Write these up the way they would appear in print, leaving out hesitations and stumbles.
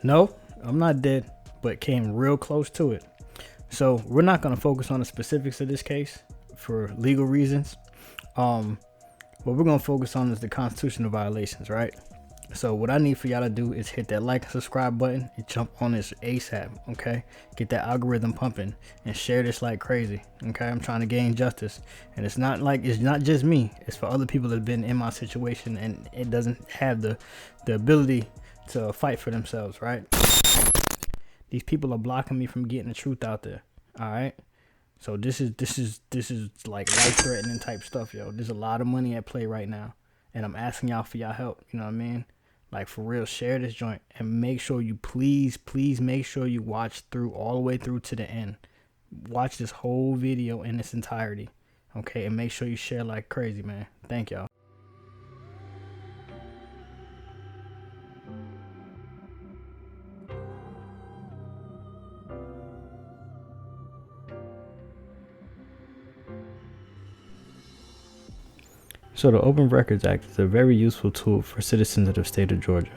No, I'm not dead, but came real close to it. So we're not going to focus on the specifics of this case for legal reasons. What we're going to focus on is the constitutional violations, right? So what I need for y'all to do is hit that like and subscribe button and jump on this ASAP, okay? Get that algorithm pumping and share this like crazy, okay? I'm trying to gain justice, and it's not just me. It's for other people that have been in my situation and it doesn't have the ability to fight for themselves, right? These people are blocking me from getting the truth out there, all right? So this is like life-threatening type stuff, yo. There's a lot of money at play right now, and I'm asking y'all for y'all help, you know what I mean? Like, for real, share this joint and make sure you please make sure you watch through all the way through to the end. Watch this whole video in its entirety, okay? And make sure you share like crazy, man. Thank y'all. So the Open Records Act is a very useful tool for citizens of the state of Georgia.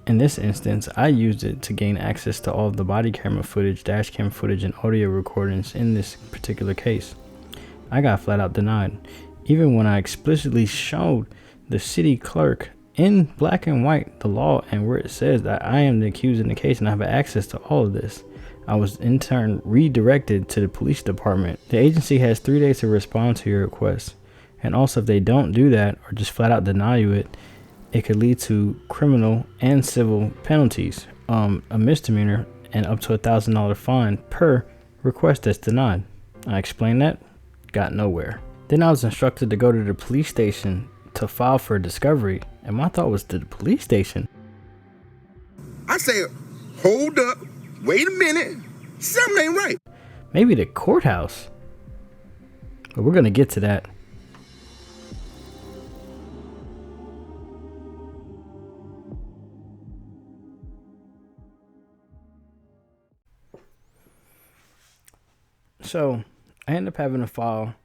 In this instance, I used it to gain access to all of the body camera footage, dash cam footage, and audio recordings in this particular case. I got flat out denied, even when I explicitly showed the city clerk in black and white the law and where it says that I am the accused in the case and I have access to all of this. I was in turn redirected to the police department. The agency has 3 days to respond to your request. And also, if they don't do that or just flat out deny you it could lead to criminal and civil penalties, a misdemeanor, and up to $1,000 fine per request that's denied. I explained that, got nowhere. Then I was instructed to go to the police station to file for a discovery, and my thought was the police station. I said, hold up, wait a minute, something ain't right. Maybe the courthouse, but we're gonna get to that. So I ended up having to file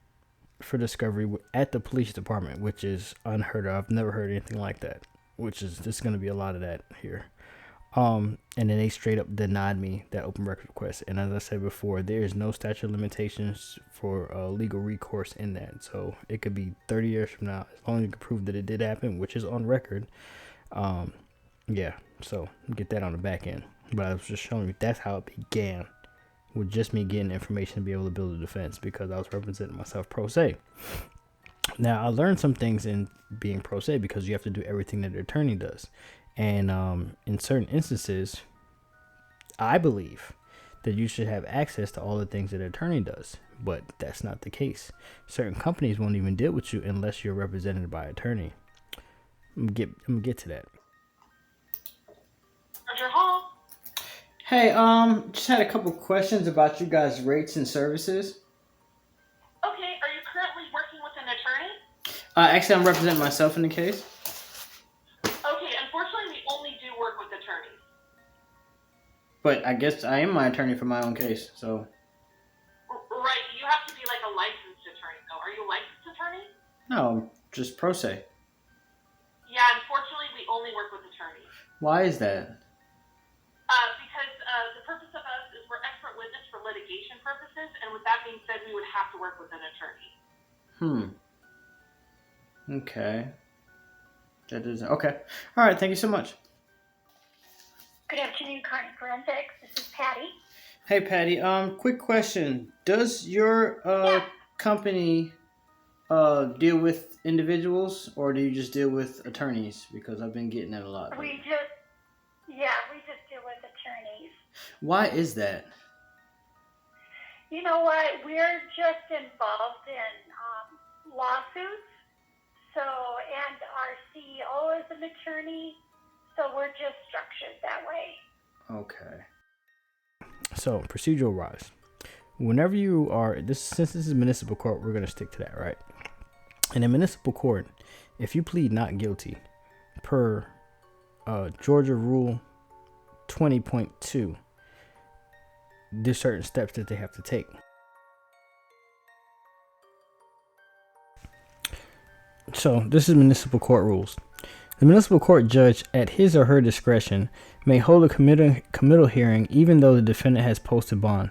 for discovery at the police department, which is unheard of. I've never heard anything like that, there's going to be a lot of that here. And then they straight up denied me that open record request. And as I said before, there is no statute of limitations for legal recourse in that. So it could be 30 years from now, as long as you can prove that it did happen, which is on record. Yeah, so get that on the back end. But I was just showing you that's how it began, with just me getting information to be able to build a defense, because I was representing myself pro se. Now, I learned some things in being pro se because you have to do everything that the attorney does. And in certain instances, I believe that you should have access to all the things that an attorney does, but that's not the case. Certain companies won't even deal with you unless you're represented by an attorney. I'm gonna get to that. Roger Hall. Hey, just had a couple questions about you guys' rates and services. Okay, are you currently working with an attorney? Actually, I'm representing myself in the case. Okay, unfortunately, we only do work with attorneys. But I guess I am my attorney for my own case, so. Right, you have to be like a licensed attorney, though. Are you a licensed attorney? No, just pro se. Yeah, unfortunately, we only work with attorneys. Why is that? Because the purpose of us is we're expert witness for litigation purposes, and with that being said, we would have to work with an attorney. Okay. That is okay. All right. Thank you so much. Good afternoon, Current Forensics. This is Patty. Hey, Patty. Quick question. Does your company deal with individuals, or do you just deal with attorneys? Because I've been getting that a lot. We just deal with attorneys. Why is that? You know what? We're just involved in lawsuits. So, and our CEO is an attorney. So we're just structured that way. Okay. So procedural wise, whenever you are since this is municipal court, we're gonna stick to that, right? In a municipal court, if you plead not guilty, per Georgia Rule 20.2, there's certain steps that they have to take. So this is municipal court rules. The municipal court judge, at his or her discretion, may hold a committal hearing even though the defendant has posted bond,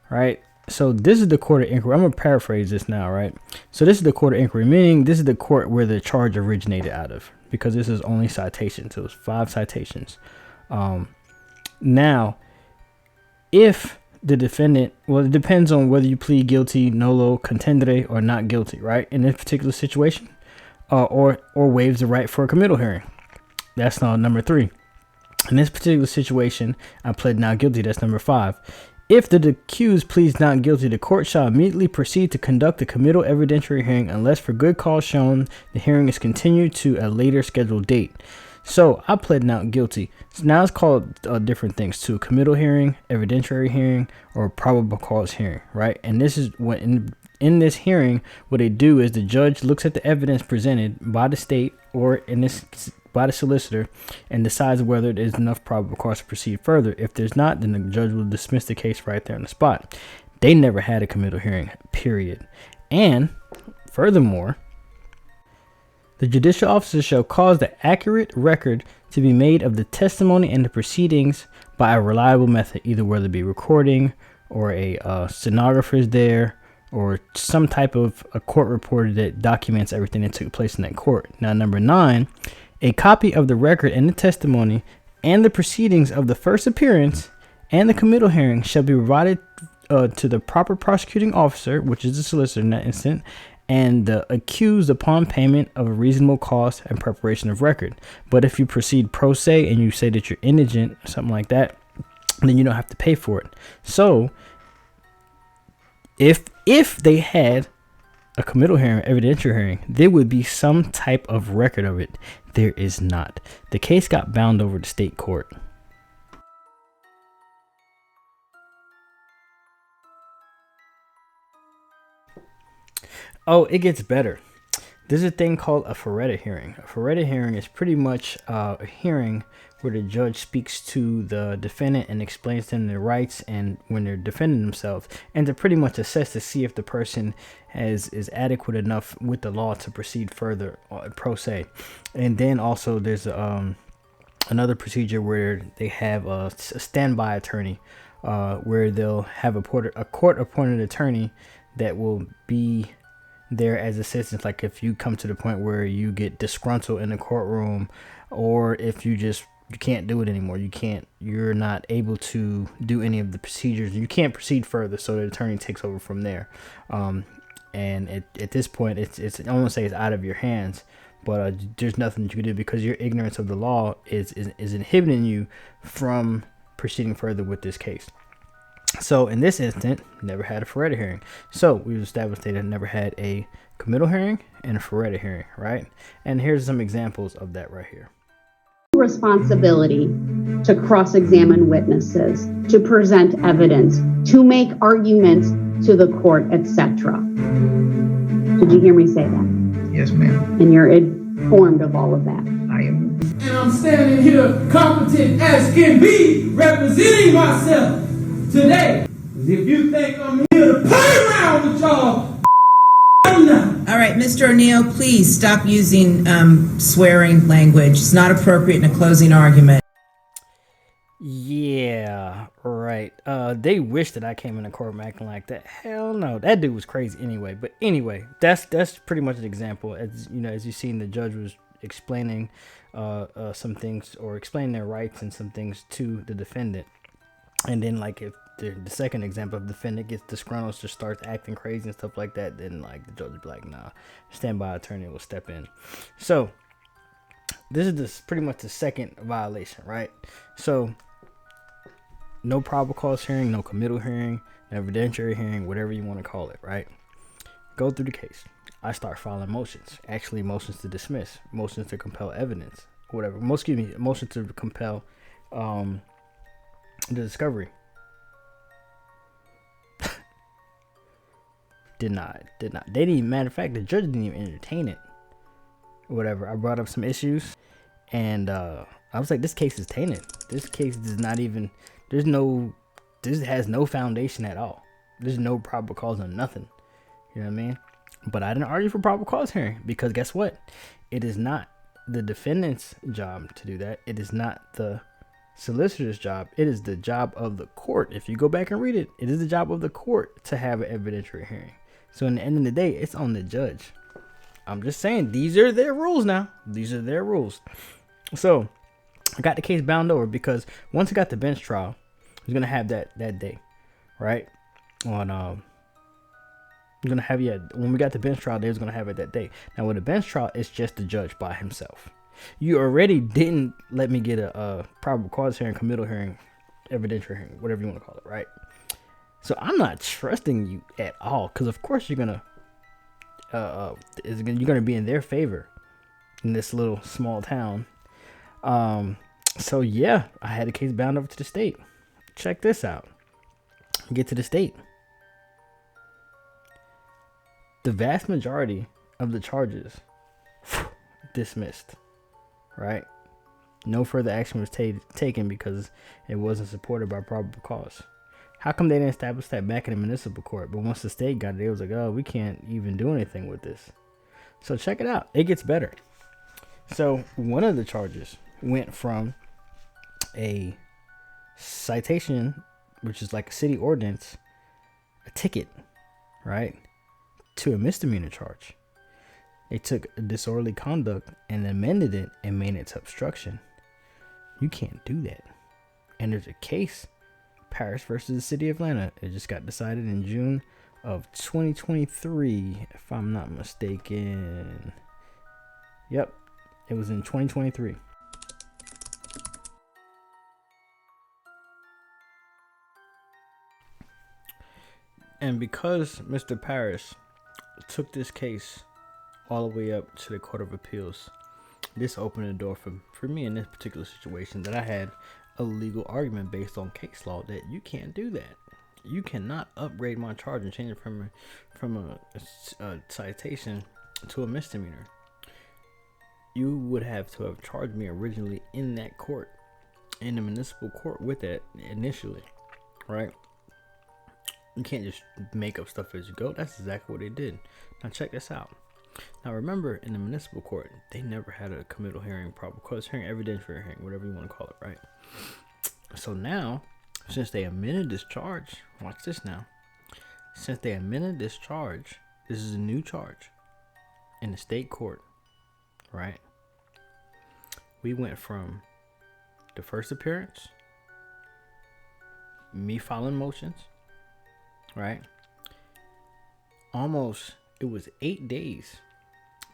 right? So this is the court of inquiry. I'm going to paraphrase this now, right? So this is the court of inquiry, meaning this is the court where the charge originated out of, because this is only citations. It was 5 citations. Now, if the defendant, well, it depends on whether you plead guilty, nolo, contendere, or not guilty, right? In this particular situation, or waives the right for a committal hearing. That's number 3. In this particular situation, I pled not guilty. That's number 5. If the accused pleads not guilty, the court shall immediately proceed to conduct the committal evidentiary hearing unless for good cause shown the hearing is continued to a later scheduled date. So I pled not guilty. So now it's called different things too: committal hearing, evidentiary hearing, or probable cause hearing, right? And this is what in this hearing, what they do is the judge looks at the evidence presented by the state, or in this by the solicitor, and decides whether there's enough probable cause to proceed further. If there's not, then the judge will dismiss the case right there on the spot. They never had a committal hearing, period. And furthermore, the judicial officer shall cause the accurate record to be made of the testimony and the proceedings by a reliable method, either whether it be recording or a stenographer is there, or some type of a court reporter that documents everything that took place in that court. Now, number 9, a copy of the record and the testimony and the proceedings of the first appearance and the committal hearing shall be provided to the proper prosecuting officer, which is the solicitor in that instant, and the accused upon payment of a reasonable cost and preparation of record. But if you proceed pro se and you say that you're indigent or something like that, then you don't have to pay for it. So if they had a committal hearing, evidentiary hearing, there would be some type of record of it. There is not. The case got bound over to state court. Oh, it gets better. There's a thing called a Ferretta hearing. A Ferretta hearing is pretty much a hearing where the judge speaks to the defendant and explains to them their rights and when they're defending themselves, and to pretty much assess to see if the person is adequate enough with the law to proceed further pro se. And then also there's another procedure where they have a standby attorney, where they'll have a court-appointed attorney that will be there as assistance. Like if you come to the point where you get disgruntled in the courtroom, or if you can't do it anymore, you're not able to do any of the procedures, you can't proceed further, so the attorney takes over from there. And at this point, it's I won't say it's out of your hands, but there's nothing that you can do, because your ignorance of the law is inhibiting you from proceeding further with this case. So in this instant, never had a Ferretta hearing. So we've established they never had a committal hearing and a Ferretta hearing, right? And here's some examples of that right here. Responsibility to cross-examine witnesses, to present evidence, to make arguments to the court, etc. Did you hear me say that? Yes, ma'am. And you're informed of all of that? I am. And I'm standing here competent as can be, representing myself today. If you think I'm here to play around with y'all, I'm not. All right, Ms. Mr. O'Neill, please stop using swearing language. It's not appropriate in a closing argument. Yeah, right. They wish that I came into court acting like that. Hell no, that dude was crazy anyway. But anyway, that's pretty much an example. As you know, as you seen, the judge was explaining some things, or explaining their rights and some things to the defendant. And then, like, if the second example of the defendant gets disgruntled, just starts acting crazy and stuff like that, then like the judge will be like, nah, standby attorney will step in. So this is pretty much the second violation, right? So no probable cause hearing, no committal hearing, no evidentiary hearing, whatever you want to call it, right? Go through the case. I start filing motions. Actually, motions to dismiss, motions to compel evidence, whatever. Motion to compel the discovery. Denied. They didn't even, matter of fact, the judge didn't even entertain it. Whatever. I brought up some issues, and I was like, this case is tainted. This case does not even, this has no foundation at all. There's no probable cause on nothing. You know what I mean? But I didn't argue for probable cause hearing, because guess what? It is not the defendant's job to do that. It is not the solicitor's job. It is the job of the court. If you go back and read it, it is the job of the court to have an evidentiary hearing. So in the end of the day, it's on the judge. I'm just saying, these are their rules now. These are their rules. So I got the case bound over, because once I got the bench trial, I was gonna have that day, right? On when we got the bench trial, they was gonna have it that day. Now with a bench trial, it's just the judge by himself. You already didn't let me get a probable cause hearing, committal hearing, evidentiary hearing, whatever you want to call it, right? So I'm not trusting you at all, because of course you're gonna be in their favor in this little small town. So yeah, I had a case bound over to the state. Check this out. Get to the state. The vast majority of the charges dismissed, right? No further action was taken because it wasn't supported by probable cause. How come they didn't establish that back in the municipal court? But once the state got it, it was like, oh, we can't even do anything with this. So check it out. It gets better. So one of the charges went from a citation, which is like a city ordinance, a ticket, right, to a misdemeanor charge. They took disorderly conduct and amended it and made it to obstruction. You can't do that. And there's a case, Paris versus the city of Atlanta. It just got decided in June of 2023, if I'm not mistaken. Yep, it was in 2023. And because Mr. Paris took this case all the way up to the Court of Appeals, this opened the door for me in this particular situation, that I had a legal argument based on case law that you can't do that. You cannot upgrade my charge and change it from a citation to a misdemeanor. You would have to have charged me originally in that court, in the municipal court, with that initially, right? You can't just make up stuff as you go. That's exactly what they did. Now check this out. Now remember, in the municipal court, they never had a committal hearing, probable cause hearing, evidentiary hearing, whatever you want to call it, right? So now, since they amended this charge, watch this now. Since they amended this charge, this is a new charge in the state court, right? We went from the first appearance, me filing motions, right? Almost, it was 8 days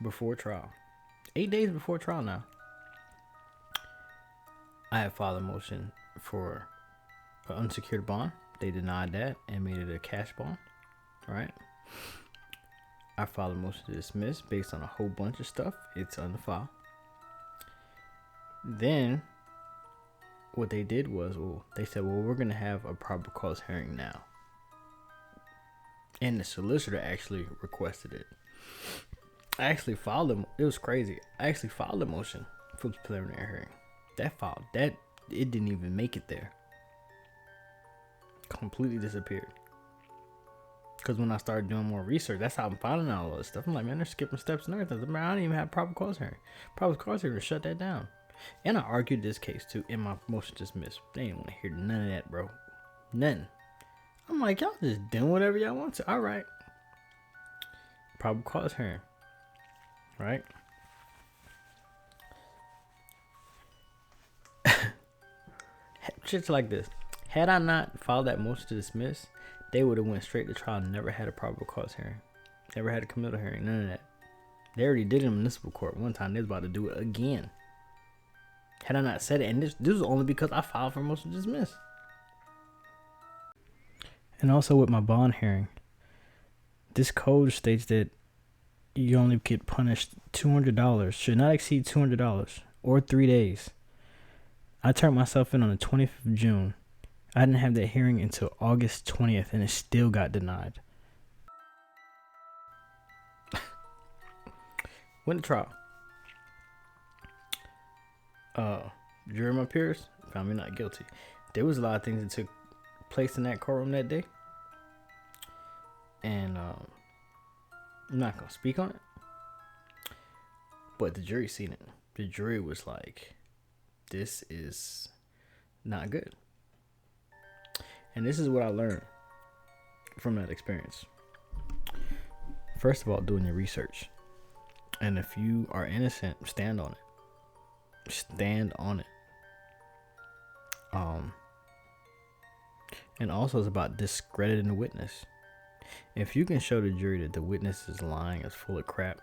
before trial. 8 days before trial now. I had filed a motion for an unsecured bond. They denied that and made it a cash bond, right? I filed a motion to dismiss based on a whole bunch of stuff. It's on the file. Then what they did was, they said, we're going to have a probable cause hearing now. And the solicitor actually requested it. I actually filed them. It was crazy. I actually filed a motion for the preliminary hearing. It didn't even make it there. Completely disappeared. Because when I started doing more research, that's how I'm finding out all this stuff. I'm like, man, they're skipping steps and everything. Man, I didn't even have proper cause hearing. Proper cause hearing shut that down. And I argued this case too in my motion to dismiss. They didn't want to hear none of that, bro. None. I'm like, y'all just doing whatever y'all want to. All right. Proper cause hearing. Right? Shit's like this. Had I not filed that motion to dismiss, they would have went straight to trial and never had a probable cause hearing. Never had a committal hearing. None of that. They already did it in municipal court one time. They was about to do it again. Had I not said it, and this was only because I filed for motion to dismiss. And also with my bond hearing, this code states that you only get punished $200, should not exceed $200, or 3 days. I turned myself in on the 20th of June. I didn't have that hearing until August 20th, and it still got denied. Went to trial. Jury of my peers found me not guilty. There was a lot of things that took place in that courtroom that day, and I'm not gonna speak on it. But the jury seen it. The jury was like, "This is not good." And this is what I learned from that experience. First of all, doing your research. And if you are innocent, stand on it. Stand on it. And also it's about discrediting the witness. If you can show the jury that the witness is lying, is full of crap,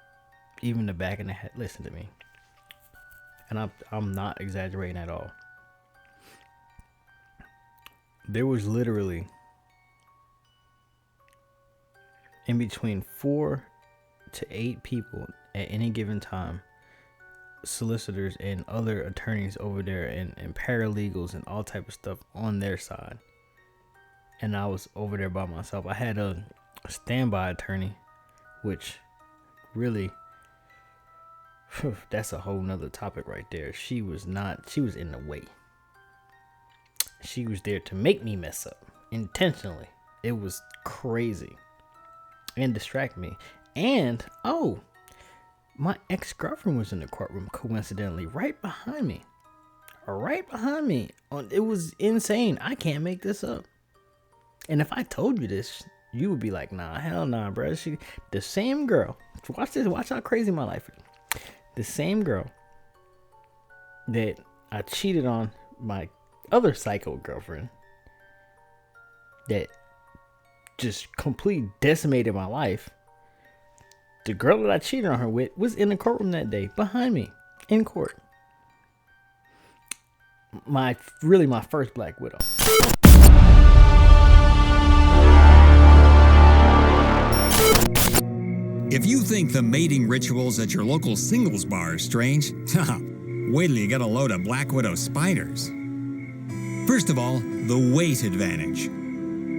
even the back of the head, listen to me. And I'm not exaggerating at all. There was literally in between 4 to 8 people at any given time, solicitors and other attorneys over there, and paralegals and all type of stuff on their side. And I was over there by myself. I had a standby attorney, which really, that's a whole nother topic right there. She was in the way. She was there to make me mess up intentionally. It was crazy and distract me. And my ex-girlfriend was in the courtroom, coincidentally, right behind me. It was insane. I can't make this up. And if I told you this, you would be like, nah, hell nah, bro. The same girl. Watch this. Watch how crazy my life is. The same girl that I cheated on my other psycho girlfriend, that just completely decimated my life. The girl that I cheated on her with was in the courtroom that day, behind me, in court. My first black widow. If you think the mating rituals at your local singles bar are strange, wait till you get a load of black widow spiders. First of all, the weight advantage.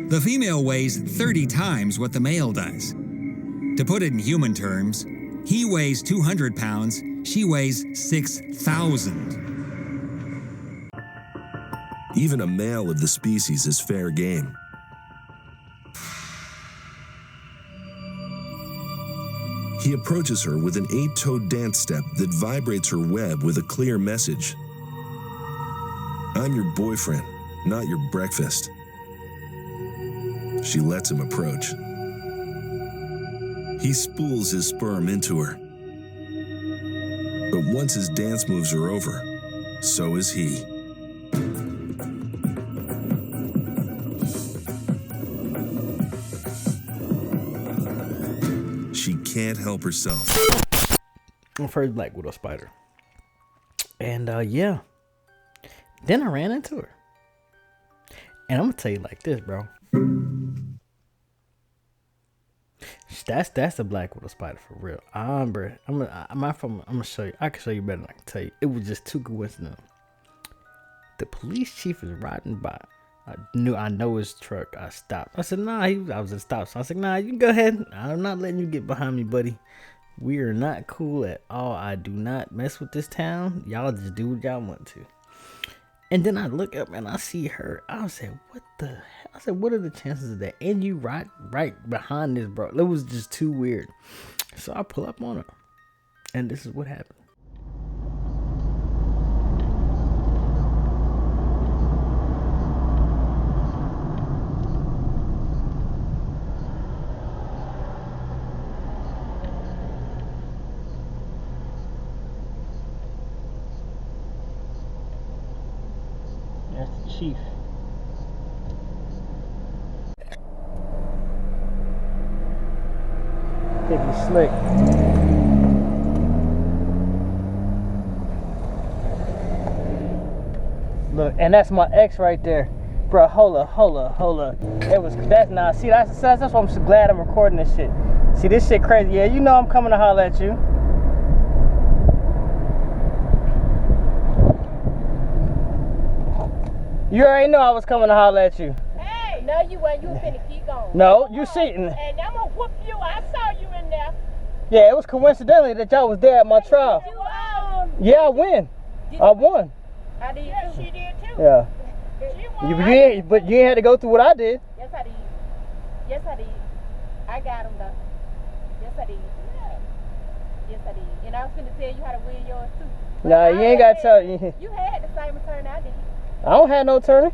The female weighs 30 times what the male does. To put it in human terms, he weighs 200 pounds, she weighs 6,000. Even a male of the species is fair game. He approaches her with an 8-toed dance step that vibrates her web with a clear message. I'm your boyfriend, not your breakfast. She lets him approach. He spools his sperm into her. But once his dance moves are over, so is he. She can't help herself. My first black widow spider. And yeah. Then I ran into her. And I'm gonna tell you like this, bro. That's the black widow spider for real. I'm gonna show you. I can show you better than I can tell you. It was just too coincidental. The police chief was riding by. I know his truck. I stopped. I said, nah, I was at stop. So I said, nah, you can go ahead. I'm not letting you get behind me, buddy. We are not cool at all. I do not mess with this town. Y'all just do what y'all want to. And then I look up and I see her. I said, what the hell? I said, what are the chances of that? And you right behind this, bro. It was just too weird. So I pull up on her. And this is what happened. That's the chief. Think he's slick. Look, and that's my ex right there. Bro, hold up. That's why I'm so glad I'm recording this shit. See, this shit crazy. Yeah, you know I'm coming to holler at you. You already know I was coming to holler at you. Hey! No, you weren't. You were finna keep going. No, you cheating. And I'm gonna whoop you. I saw you in there. Yeah, it was coincidentally that y'all was there at my trial. Yeah, I win. I won. I did. Yeah, she did too. Yeah. She won. But you ain't had to go through what I did. Yes, I did. Yes, I did. I got him though. Yes, I did. Yeah. Yes, I did. And I was finna tell you how to win yours too. Nah, you ain't got to tell you. You had the same attorney I did. I don't have no attorney.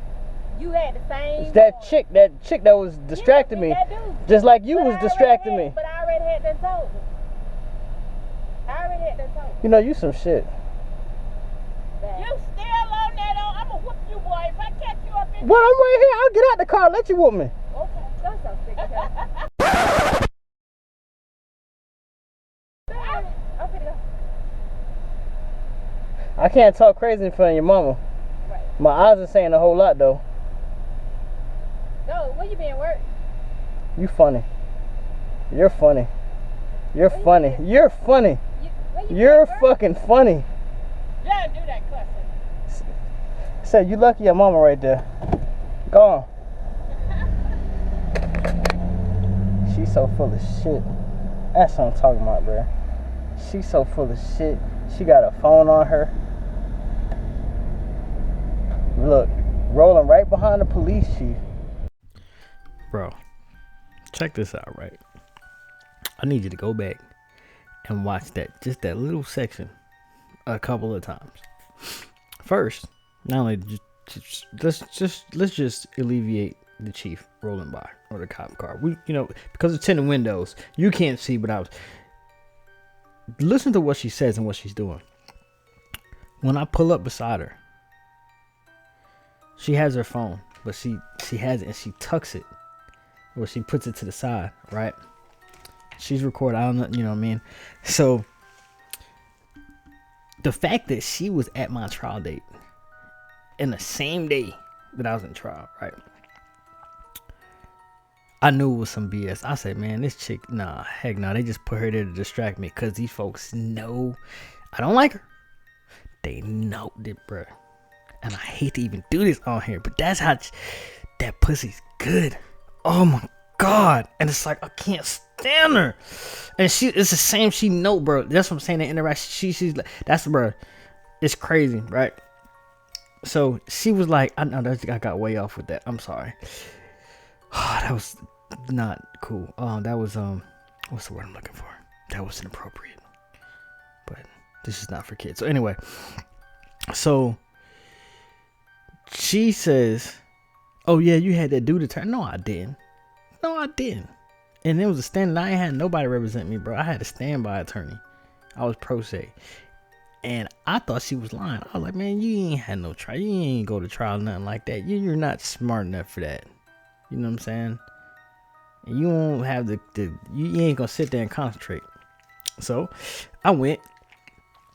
You had the same. It's that chick that was distracting me. Just like you was distracting me. But I already had that told you. You know, you some shit. You still on that? I'm gonna whoop you, boy. If I catch you up in What? I'm right here. I'll get out the car and let you whoop me. Okay, that's so sick of him. I'm finna go. I can't talk crazy in front of your mama. Right. My eyes are saying a whole lot though. No, where you been work? You funny. You're funny. You're funny. You're funny. You're fucking funny. Yeah, do that cussing. Said you lucky your mama right there. Go on. She's so full of shit. That's what I'm talking about, bro. She's so full of shit. She got a phone on her. Look, rolling right behind the police chief. Bro, check this out, right? I need you to go back and watch just that little section a couple of times. First, not only let's just alleviate the chief rolling by or the cop car. Because it's tinted windows, you can't see, but listen to what she says and what she's doing. When I pull up beside her, she has her phone, but she has it and she tucks it, or she puts it to the side, right? She's recorded. I don't know, you know what I mean? So the fact that she was at my trial date in the same day that I was in trial, right? I knew it was some BS. I said, man, this chick, heck no. They just put her there to distract me because these folks know I don't like her. They know it, bro. And I hate to even do this on here, but that's how that pussy's good. Oh my God. And it's like, I can't stand her. And it's the same, she know, bro. That's what I'm saying, the interaction. She's like, that's, bro. It's crazy, right? So she was like, I know I got way off with that. I'm sorry. That was not cool. That was, what's the word I'm looking for? That was inappropriate. But this is not for kids. So anyway, so she says, oh yeah, you had that dude attorney. No, I didn't. And it was a stand. I ain't had nobody represent me, bro. I had a standby attorney. I was pro se. And I thought she was lying. I was like, man, you ain't had no trial. You ain't go to trial, nothing like that. You're not smart enough for that. You know what I'm saying? And you won't have you ain't gonna sit there and concentrate. So I went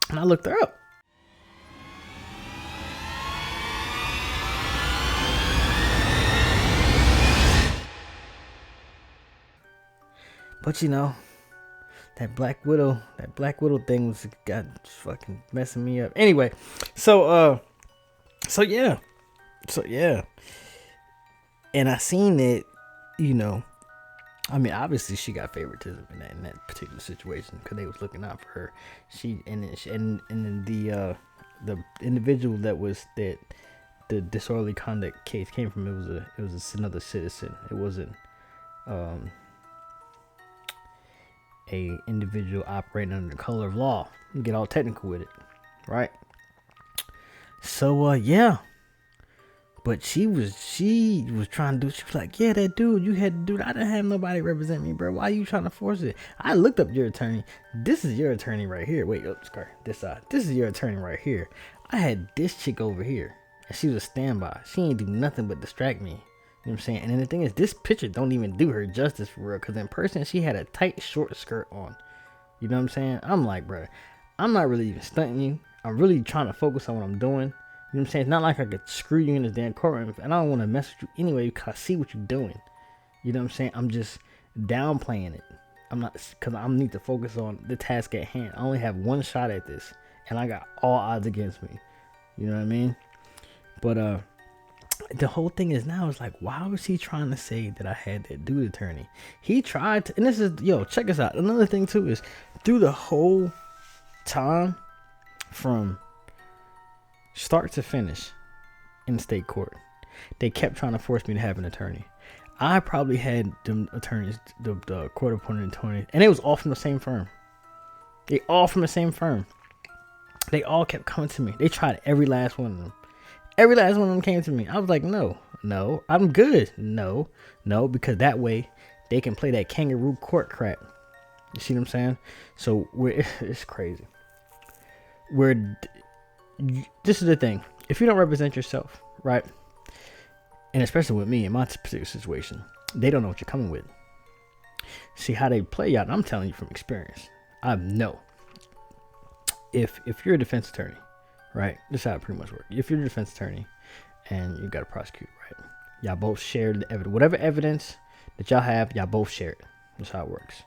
and I looked her up. But that Black Widow thing got fucking messing me up. Anyway, so yeah. And I seen that, I mean, obviously she got favoritism in that particular situation because they was looking out for her. The individual that the disorderly conduct case came from. It was another citizen. It wasn't a individual operating under the color of law. You get all technical with it, right? So yeah. But she was trying to do. She was like, yeah, that dude, you had to do that. I didn't have nobody represent me, bro. Why are you trying to force it? I looked up your attorney. This is your attorney right here. Wait, sorry, this side. This is your attorney right here. I had this chick over here, and she was a standby. She ain't do nothing but distract me. You know what I'm saying? And then the thing is, this picture don't even do her justice for real. Because in person, she had a tight, short skirt on. You know what I'm saying? I'm like, bro, I'm not really even stunting you. I'm really trying to focus on what I'm doing. You know what I'm saying? It's not like I could screw you in this damn courtroom. And I don't want to mess with you anyway because I see what you're doing. You know what I'm saying? I'm just downplaying it. I'm not, because I need to focus on the task at hand. I only have one shot at this. And I got all odds against me. You know what I mean? But the whole thing is now is like, why was he trying to say that I had that dude attorney? He tried to, and this is, yo, check this out. Another thing too is through the whole time from start to finish in state court, they kept trying to force me to have an attorney. I probably had them attorneys, the court appointed attorneys, and they was all from the same firm. They all from the same firm. They all kept coming to me. They tried every last one of them. Every last one of them came to me. I was like, no, I'm good. No, because that way they can play that kangaroo court crap. You see what I'm saying? So it's crazy. This is the thing. If you don't represent yourself, right? And especially with me in my particular situation, they don't know what you're coming with. See how they play out. I'm telling you from experience. I know. If you're a defense attorney, right? This is how it pretty much works. If you're a defense attorney and you got to prosecute, right? Y'all both share the evidence. Whatever evidence that y'all have, y'all both share it. That's how it works.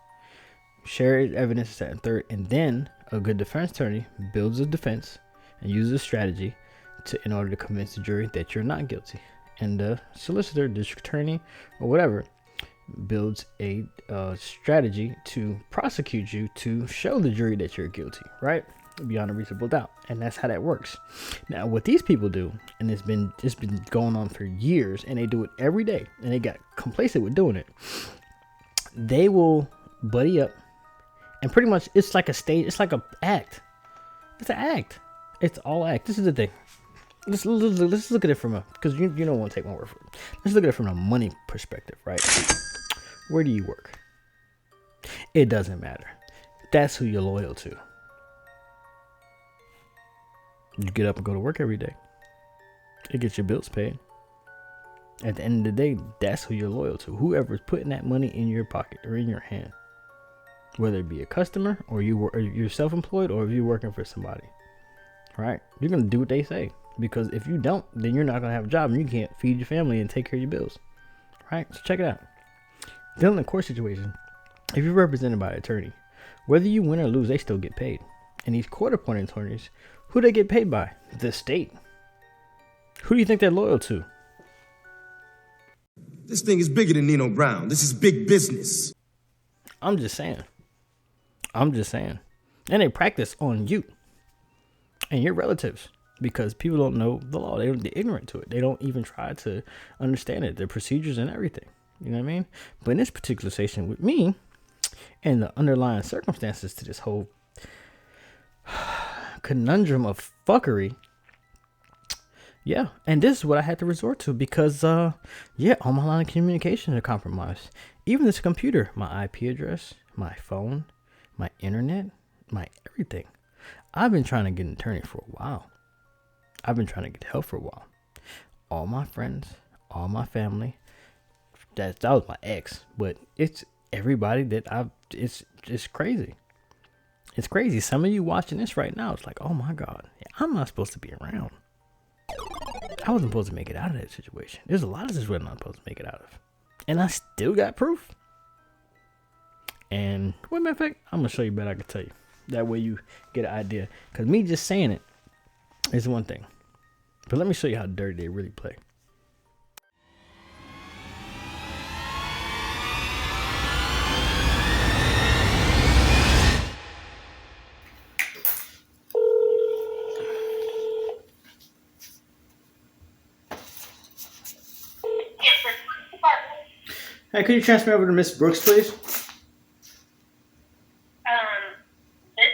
Share evidence, that and third, and then a good defense attorney builds a defense and uses a strategy in order to convince the jury that you're not guilty. And the solicitor, district attorney, or whatever, builds a strategy to prosecute you to show the jury that you're guilty, right? Beyond a reasonable doubt. And that's how that works. Now, what these people do, and it's been going on for years, and they do it every day, and they got complacent with doing it. They will buddy up, and pretty much it's like a stage, it's like an act. It's an act. It's all act. This is the thing. Let's look at it from because you don't want to take my word for it. Let's look at it from a money perspective, right? Where do you work? It doesn't matter. That's who you're loyal to. You get up and go to work every day. It gets your bills paid. At the end of the day, that's who you're loyal to. Whoever's putting that money in your pocket or in your hand. Whether it be a customer or you're self-employed or if you're working for somebody. Right? You're going to do what they say. Because if you don't, then you're not going to have a job and you can't feed your family and take care of your bills. Right? So check it out. Dealing in a court situation, if you're represented by an attorney, whether you win or lose, they still get paid. And these court-appointed attorneys, who they get paid by? The state. Who do you think they're loyal to? This thing is bigger than Nino Brown. This is big business. I'm just saying. And they practice on you and your relatives because people don't know the law. They're ignorant to it. They don't even try to understand it, the procedures and everything. You know what I mean? But in this particular situation with me and the underlying circumstances to this whole conundrum of fuckery, yeah, and this is what I had to resort to because all my line of communication are compromised. Even this computer, my IP address, my phone, my internet, my everything. I've been trying to get an attorney for a while. I've been trying to get help for a while. All my friends, all my family, that was my ex, but it's everybody that it's crazy. It's crazy. Some of you watching this right now, it's like, oh my God, I'm not supposed to be around. I wasn't supposed to make it out of that situation. There's a lot of this I'm not supposed to make it out of. And I still got proof. And, well, matter of fact, I'm going to show you better, I can tell you. That way you get an idea. Because me just saying it is one thing. But let me show you how dirty they really play. Hey, could you transfer me over to Miss Brooks, please? This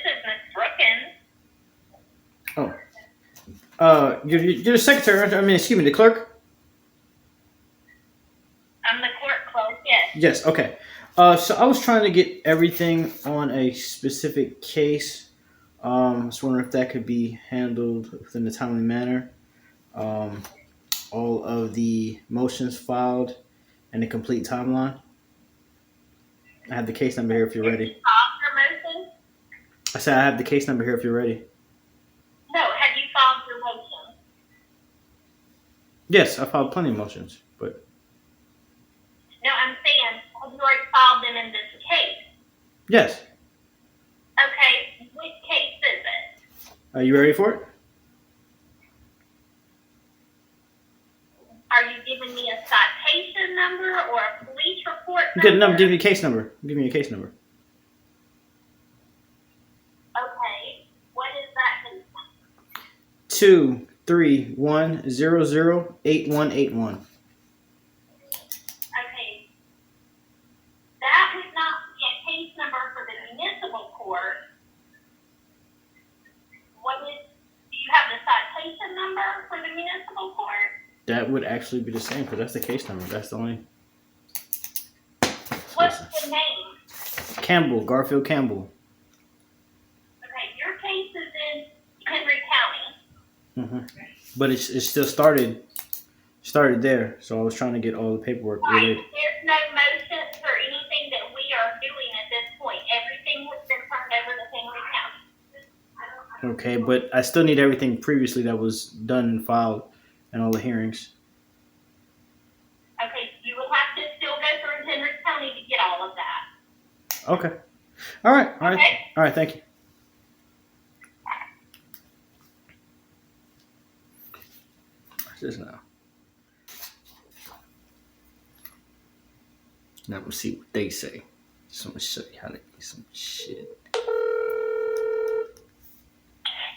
is Miss Brookins. Oh. You're the secretary, aren't you? I mean, excuse me, the clerk? I'm the court clerk, yes. Yes, okay. So I was trying to get everything on a specific case. I was wondering if that could be handled within a timely manner. All of the motions filed and the complete timeline. I have the case number here if you're ready. Filed your motion? I said I have the case number here if you're ready. No, have you filed your motion? Yes, I filed plenty of motions, but No, I'm saying, have you already filed them in this case? yes. Okay, which case is it? Are you ready for it? Are you giving me a citation number or a police report number? Good enough. Give me a case number. Give me a case number. Okay, what is that case number? 231008181. Okay, that would not be a case number for the municipal court. Do you have the citation number for the municipal court? That would actually be the same because that's the case number. That's the only. What's the name? Campbell, Garfield Campbell. Okay, your case is in Henry County. But it still started there. So I was trying to get all the paperwork Right, related. there's no motions or anything that we are doing at this point. Everything has been turned over to Henry County. Okay, but I still need everything previously that was done and filed and all the hearings. Okay, you will have to still go through Henry County to get all of that. Okay. All right. Okay. All right. Thank you. What's this now? Now we'll see what they say. Just want to show you how to do some shit.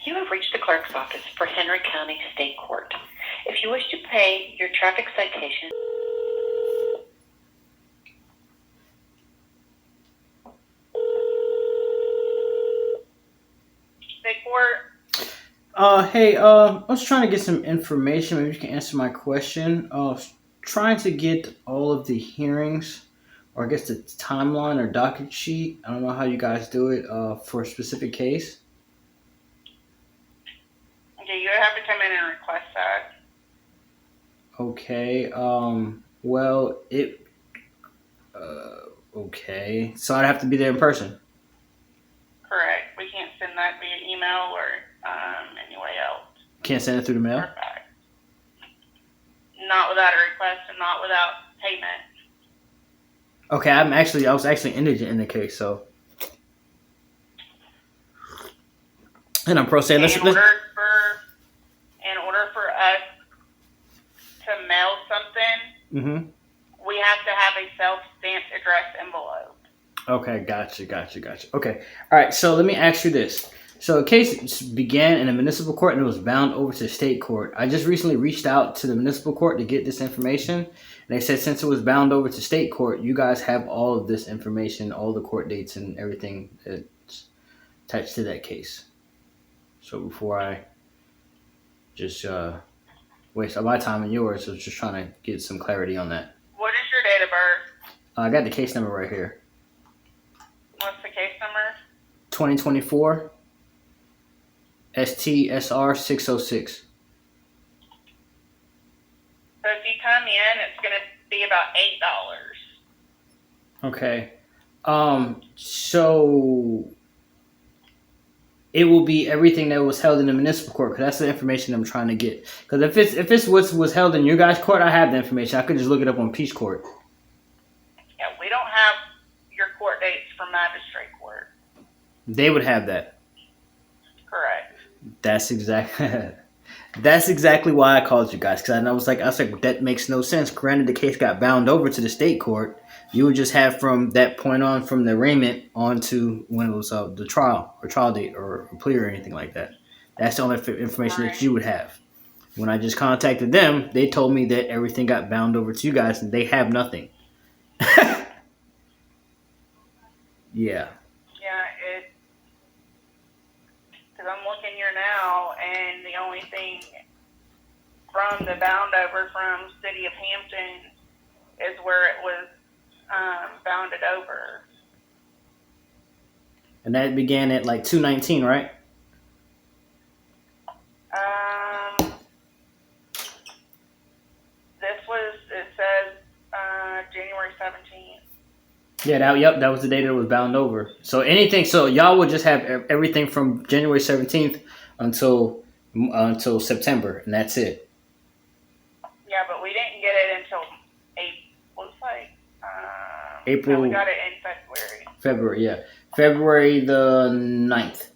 You have reached the clerk's office for Henry County State Court. If you wish to pay your traffic citation, State court. Hey, I was trying to get some information. Maybe you can answer my question. Trying to get all of the hearings, or I guess the timeline or docket sheet. I don't know how you guys do it. For a specific case. Okay, you have to come in and request that. Okay. Well, okay. So I'd have to be there in person. Correct. We can't send that via email or any way else. Can't send it through the mail. Perfect. Not without a request and not without payment. Okay, I was actually indigent in the case, so. And I'm pro se. In order for us to mail something, we have to have a self-stamped address envelope. Okay, gotcha. Okay, all right. So let me ask you this. So a case began in a municipal court and it was bound over to state court. I just recently reached out to the municipal court to get this information. And they said since it was bound over to state court, you guys have all of this information, all the court dates and everything that's attached to that case. So before I just waste my time and yours, I was just trying to get some clarity on that. What is your date of birth? I got the case number right here. What's the case number? 2024 STSR 606. So if you come in, it's going to be about $8. Okay. So it will be everything that was held in the municipal court, because that's the information I'm trying to get. Because if it's what was held in your guys' court, I have the information. I could just look it up on Peace Court. Yeah, we don't have your court dates for magistrate court. They would have that. Correct. That's exactly why I called you guys, because I was like, that makes no sense. Granted, the case got bound over to the state court. You would just have from that point on, from the arraignment on to when it was the trial or trial date or plea or anything like that. That's the only information that you would have. When I just contacted them, they told me that everything got bound over to you guys and they have nothing. Yeah. Yeah, because I'm looking here now, and the only thing from the bound over from City of Hampton is where it was bounded over. And that began at like 219, right? It says January 17th. Yeah, that was the day that it was bound over. So y'all would just have everything from January 17th until September, and that's it. Yeah, but we didn't get it until April. No, we got it in February. February, yeah. February the 9th.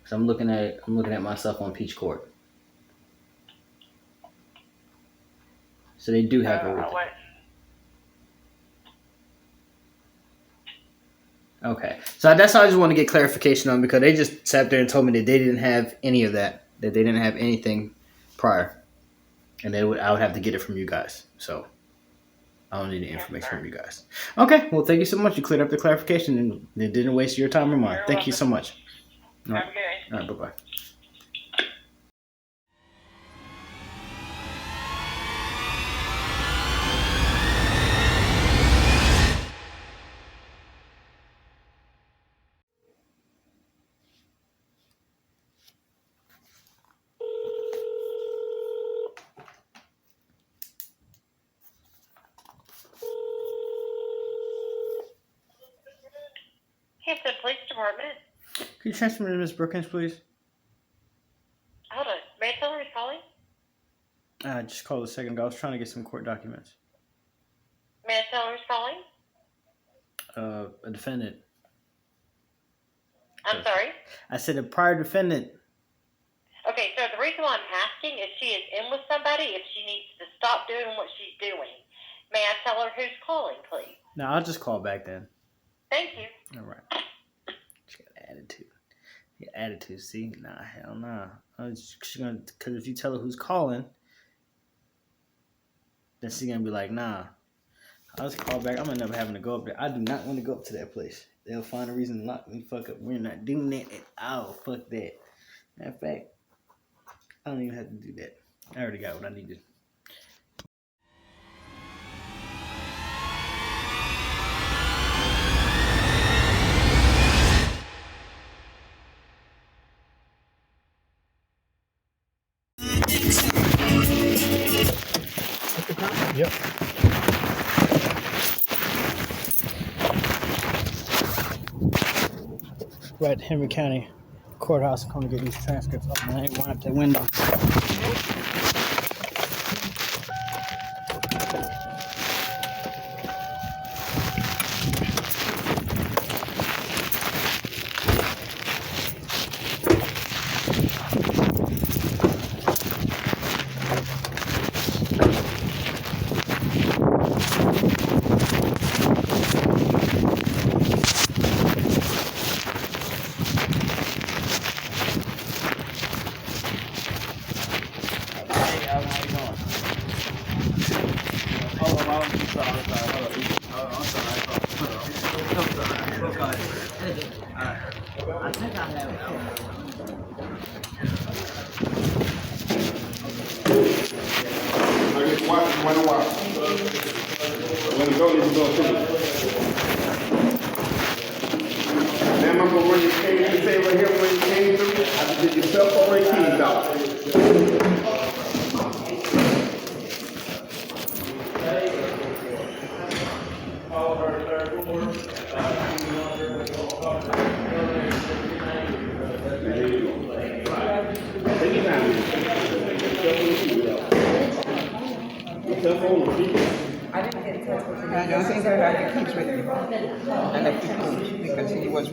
So I'm looking at myself on Peach Court. So they do have everything. Okay. So that's how I just want to get clarification on, because they just sat there and told me that they didn't have any of that. That they didn't have anything prior. And I would have to get it from you guys. So I don't need the information from you guys. Okay. Well, thank you so much. You cleared up the clarification and it didn't waste your time or mine. Thank you so much. All right. All right. Bye-bye. Hampton Police Department. Can you transfer me to Ms. Brookins, please? Hold on. May I tell her who's calling? Just called a second ago. I was trying to get some court documents. May I tell her who's calling? A defendant. I'm sorry? I said a prior defendant. Okay, so the reason why I'm asking is she is in with somebody if she needs to stop doing what she's doing. May I tell her who's calling, please? No, I'll just call back then. Thank you. All right. She got attitude. Yeah, attitude. See? Nah, hell nah. She's gonna, because if you tell her who's calling, then she's gonna be like, nah. I'll just call back. I'm gonna never having to go up there. I do not want to go up to that place. They'll find a reason to lock me fuck up. We're not doing that at all. Fuck that. Matter of fact, I don't even have to do that. I already got what I needed. Yep. We're at Henry County Courthouse. Come get these transcripts up. I ain't going up that window.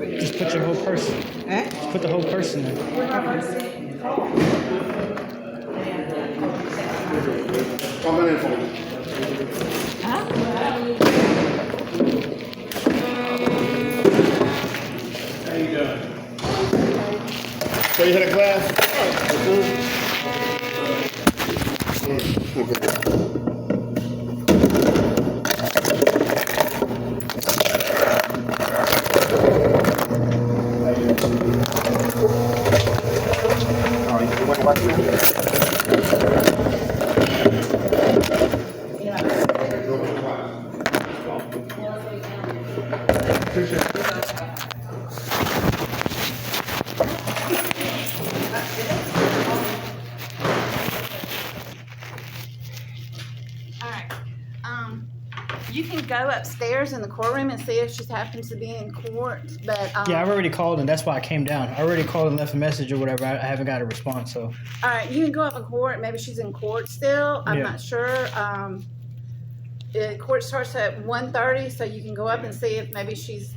Just put your whole person. Put the whole person in. Come in for me. How you doing? So you had a glass? Appreciate it. All right. You can go upstairs in the courtroom and see if she happens to be in court. But Yeah, I've already called and that's why I came down. I already called and left a message or whatever. I haven't got a response. So. All right, you can go up in court. Maybe she's in court still. I'm not sure. The court starts at 1:30, so you can go up and see if maybe she's,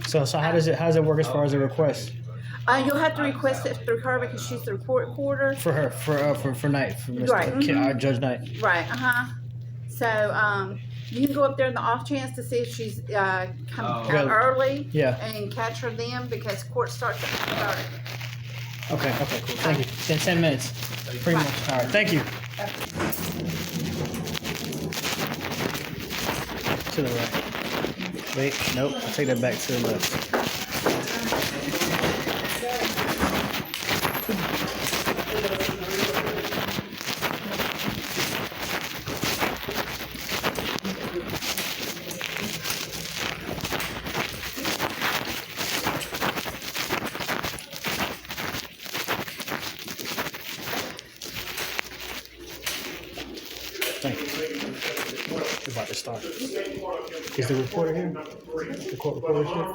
So how does it work as far as the request? You'll have to request it through her because she's the court reporter. For her, for Knight, for Mr. Right. Judge Knight. Right. So you can go up there in the off chance to see if she's come out early. Yeah. And catch her then because court starts at 1:30. Okay, cool. Thank you. 10 minutes. Pretty much. All right, thank you. To the right. Wait, nope. I'll take that back to the left. Thank you. We're about to start. Is the reporter here? The court reporter here?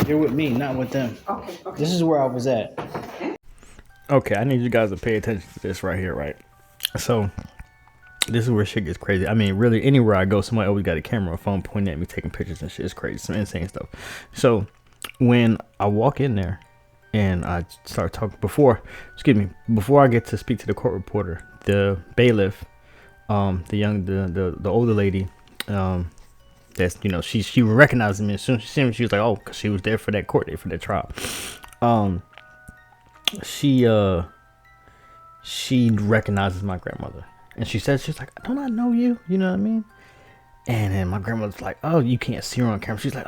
You're with me, not with them. Okay. This is where I was at. Okay, I need you guys to pay attention to this right here, right? So, this is where shit gets crazy. I mean, really, anywhere I go, somebody always got a camera or phone pointing at me, taking pictures and shit. It's crazy. Some insane stuff. So, when I walk in there, and I start talking before I get to speak to the court reporter, the bailiff, the older lady, that's she recognized me as soon as she seen me. She was like, oh, because she was there for that court day for that trial. She recognizes my grandmother, and she's like, don't I know you? You know what I mean? And then my grandmother's like, oh, you can't see her on camera. She's like,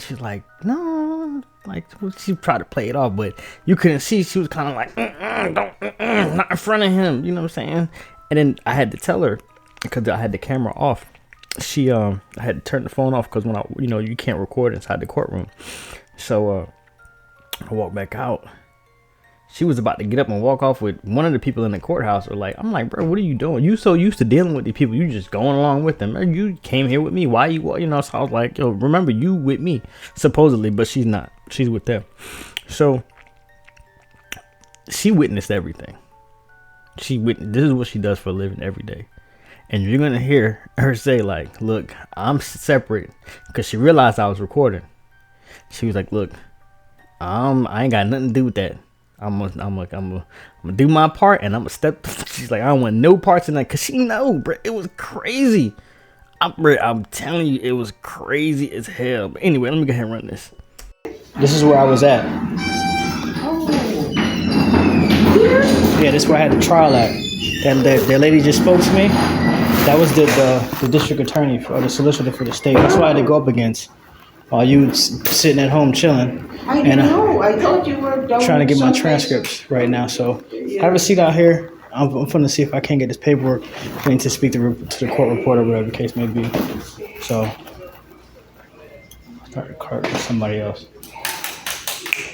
she's like, no, like she tried to play it off, but you couldn't see. She was kind of like, not in front of him. You know what I'm saying? And then I had to tell her because I had the camera off. I had to turn the phone off because when you can't record inside the courtroom. So I walked back out. She was about to get up and walk off with one of the people in the courthouse. I'm like, bro, what are you doing? You so used to dealing with the people, you just going along with them. You came here with me. Why you? So I was like, yo, remember you with me, supposedly, but she's not. She's with them. So she witnessed everything. This is what she does for a living every day. And you're gonna hear her say like, look, I'm separate, because she realized I was recording. She was like, look, I ain't got nothing to do with that. I'm gonna do my part, and I'm gonna step. She's like, I don't want no parts in that, cause she know, bro. It was crazy. I'm telling you, it was crazy as hell. But anyway, let me go ahead and run this. This is where I was at. Yeah, this is where I had the trial at. And the lady just spoke to me. That was the district attorney or the solicitor for the state. That's what I had to go up against while you sitting at home chilling. I know. I thought you were trying to get my transcripts right now. So have a seat out here. I'm going to see if I can get this paperwork. I need to speak to the court reporter, whatever the case may be. So start the card with somebody else.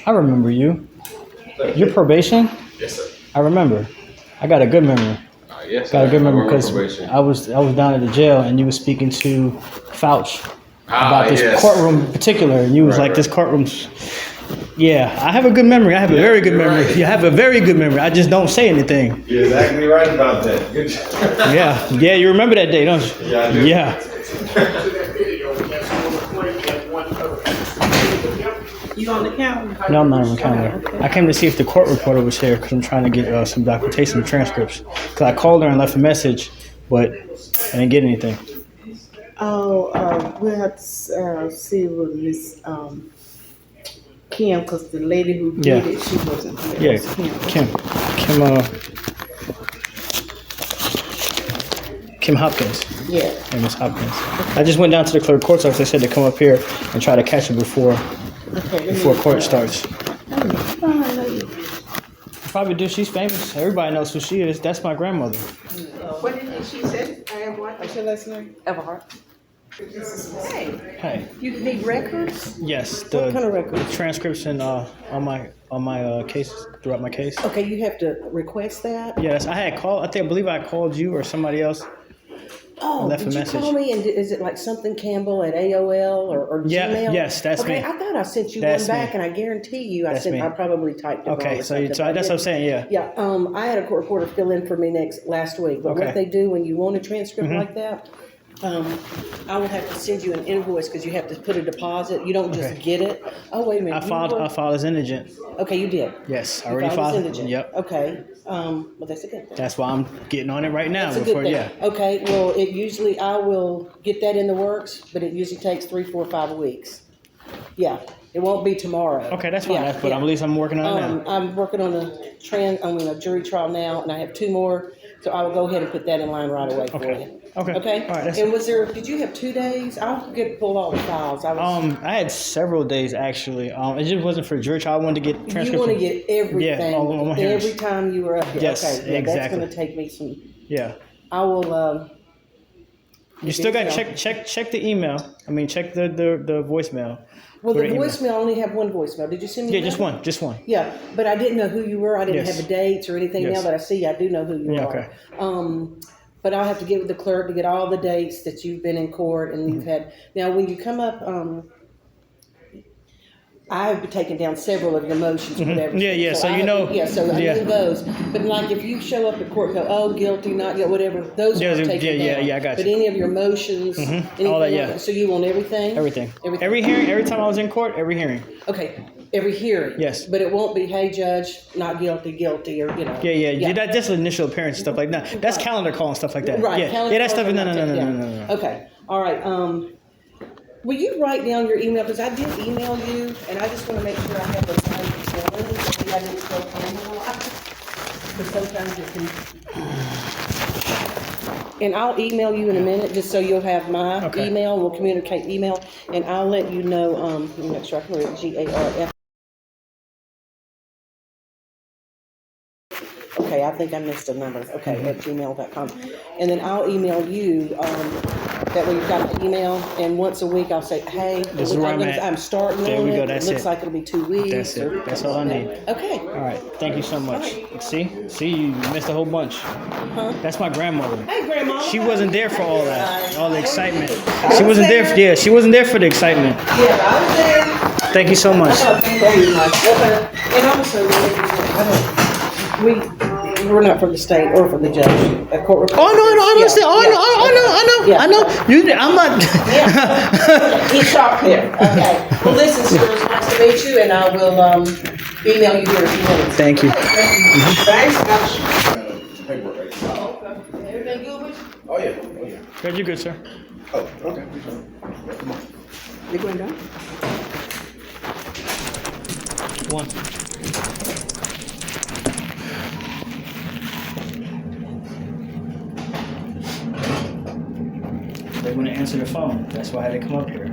I remember you. Your probation? Yes, sir. I remember. I got a good memory. Yes, got a good memory because probation. I was down at the jail and you was speaking to Fouch about this courtroom in particular, and you was like, this courtroom's. Yeah, I have a good memory. I have a very good memory. Right. You have a very good memory. I just don't say anything. You're exactly right about that. Good job. Yeah, you remember that day, don't you? Yeah, I do. Yeah. You on the counter? No, I'm not on the counter. I came to see if the court reporter was here because I'm trying to get some documentation, transcripts. Because I called her and left a message, but I didn't get anything. We'll have to see with Miss Kim, because the lady who did it, she wasn't here. Yeah, Kim Hopkins. Yeah. And Miss Hopkins. I just went down to the clerk court's office. They said to come up here and try to catch her before court starts. Probably do. She's famous. Everybody knows who she is. That's my grandmother. What did she say? And what? What's your last name? Everhart. Hey. Hey. You need records? Yes. What kind of records? The transcription on my cases throughout my case. Okay, you have to request that? Yes, I believe I called you or somebody else. Oh, did you call me? And is it like something Campbell at AOL or Gmail? Yes, that's me. Okay, I thought I sent you That's one back, me. and I guarantee you I That's me. probably typed it wrong. Okay, or so something, but that's what I'm saying. Yeah. Yeah, I had a court reporter fill in for me last week. But Okay. what they do when you want a transcript Mhm. like that, I will have to send you an invoice because you have to put a deposit. You don't just Okay. get it. Oh, wait a minute. I filed as indigent. Okay, you did. Yes, I You already as filed. indigent. Yep. Okay. Well, that's a good thing. That's why I'm getting on it right now. That's a good thing. Okay, well, I will get that in the works, but it usually takes 3, 4, 5 weeks. Yeah, it won't be tomorrow. Okay, that's fine. But at least I'm working on it now. I'm working on a jury trial now, and I have 2 more, so I will go ahead and put that in line right away for you. Okay. Okay. All right. And did you have 2 days? I'll pull all the files. I had several days actually. It just wasn't for jury trial. I wanted to get transcription. You want to get everything all hearings. every time you were up here. Yes, Okay. Yeah, exactly. that's going to take me some. Yeah. I will. You still got to check the email. I mean, check the voicemail. Well, For the email. voicemail only have one voicemail. Did you send me? Yeah, another? just one. Yeah, but I didn't know who you were. I didn't Yes. have the dates or anything. Yes. Now that I see, I do know who you Yeah, are. okay. But I'll have to get with the clerk to get all the dates that you've been in court and you've had. Now, when you come up, I've taken down several of your motions or Mhm. whatever. Yeah. So I you know. I know those. But like if you show up at court and go, oh, guilty, not guilty, whatever, those are taken down. Yeah, I got you. But any of your motions, anything All that, like yeah. that, so you want everything? Everything. Every hearing. Every time I was in court. Every hearing. Okay, every hearing. Yes. But it won't be, hey, judge, not guilty, guilty, or, you know. Yeah. That's just initial appearance and stuff like that. That's calendar call and stuff like that. Right. Yeah. That stuff. No. Okay. All right. Will you write down your email? Because I did email you, and I just want to make sure I have the right one. Maybe I didn't spell Campbell right. Because sometimes it can. And I'll email you in a minute, just so you'll have my email. We'll communicate email, and I'll let you know. Let me make sure I can read it. GARF. Okay, I think I missed a number. Okay, at gmail.com. And then I'll email you. That way you've got the email, and once a week I'll say, hey, This is where I'm at. I'm starting There on we it. go, that's It looks it. like it'll be 2 weeks. That's it. That's all I need. Okay. All right. Thank you so much. See, you missed a whole bunch. That's my grandmother. Hey, Grandma. She wasn't there for all that, all the excitement. She wasn't there. She wasn't there for the excitement. Yeah, I was there. Thank you so much. Very much. And also, we're not from the state or from the judge. A court Oh no, I understand. I know. I'm not. He's shocked there. Okay. Well, listen, sir, it's nice to meet you, and I will email you here in a few minutes. Thank you. Thanks. Everything good with you? Oh yeah. Good, you're good, sir. Oh, okay. Come on. You going down? One. They wouldn't answer the phone. That's why I had to come up here.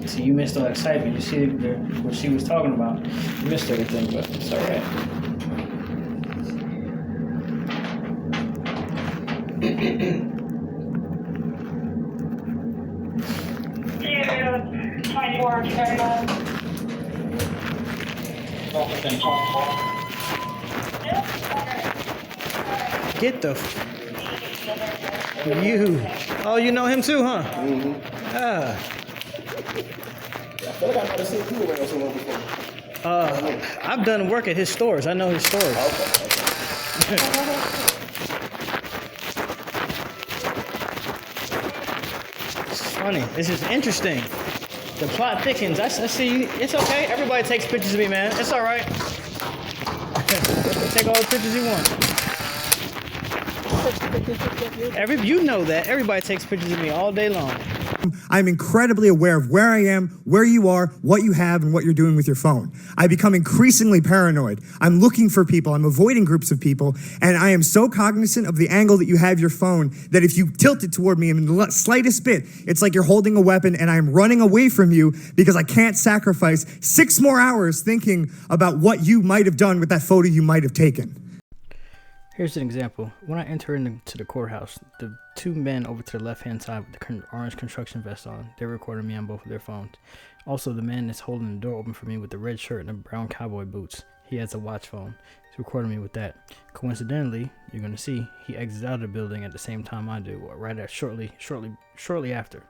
See, you missed all the excitement. You see what she was talking about. You missed everything, but it's all right. Get the you. Oh, you know him too, huh? Mm-hmm. Ah. I feel like I might have seen you around somewhere before. I've done work at his stores. I know his stores. Okay. It's funny. This is interesting. The plot thickens. I see. It's okay. Everybody takes pictures of me, man. It's all right. Take all the pictures you want. You know that. Everybody takes pictures of me all day long. I'm incredibly aware of where I am, where you are, what you have, and what you're doing with your phone. I become increasingly paranoid. I'm looking for people. I'm avoiding groups of people. And I am so cognizant of the angle that you have your phone that if you tilt it toward me in the slightest bit, it's like you're holding a weapon and I'm running away from you because I can't sacrifice 6 more hours thinking about what you might have done with that photo you might have taken. Here's an example. When I enter into the courthouse, the two men over to the left-hand side with the orange construction vest on, they're recording me on both of their phones. Also, the man that's holding the door open for me with the red shirt and the brown cowboy boots, he has a watch phone. He's recording me with that. Coincidentally, you're gonna see he exits out of the building at the same time I do, or right at shortly after.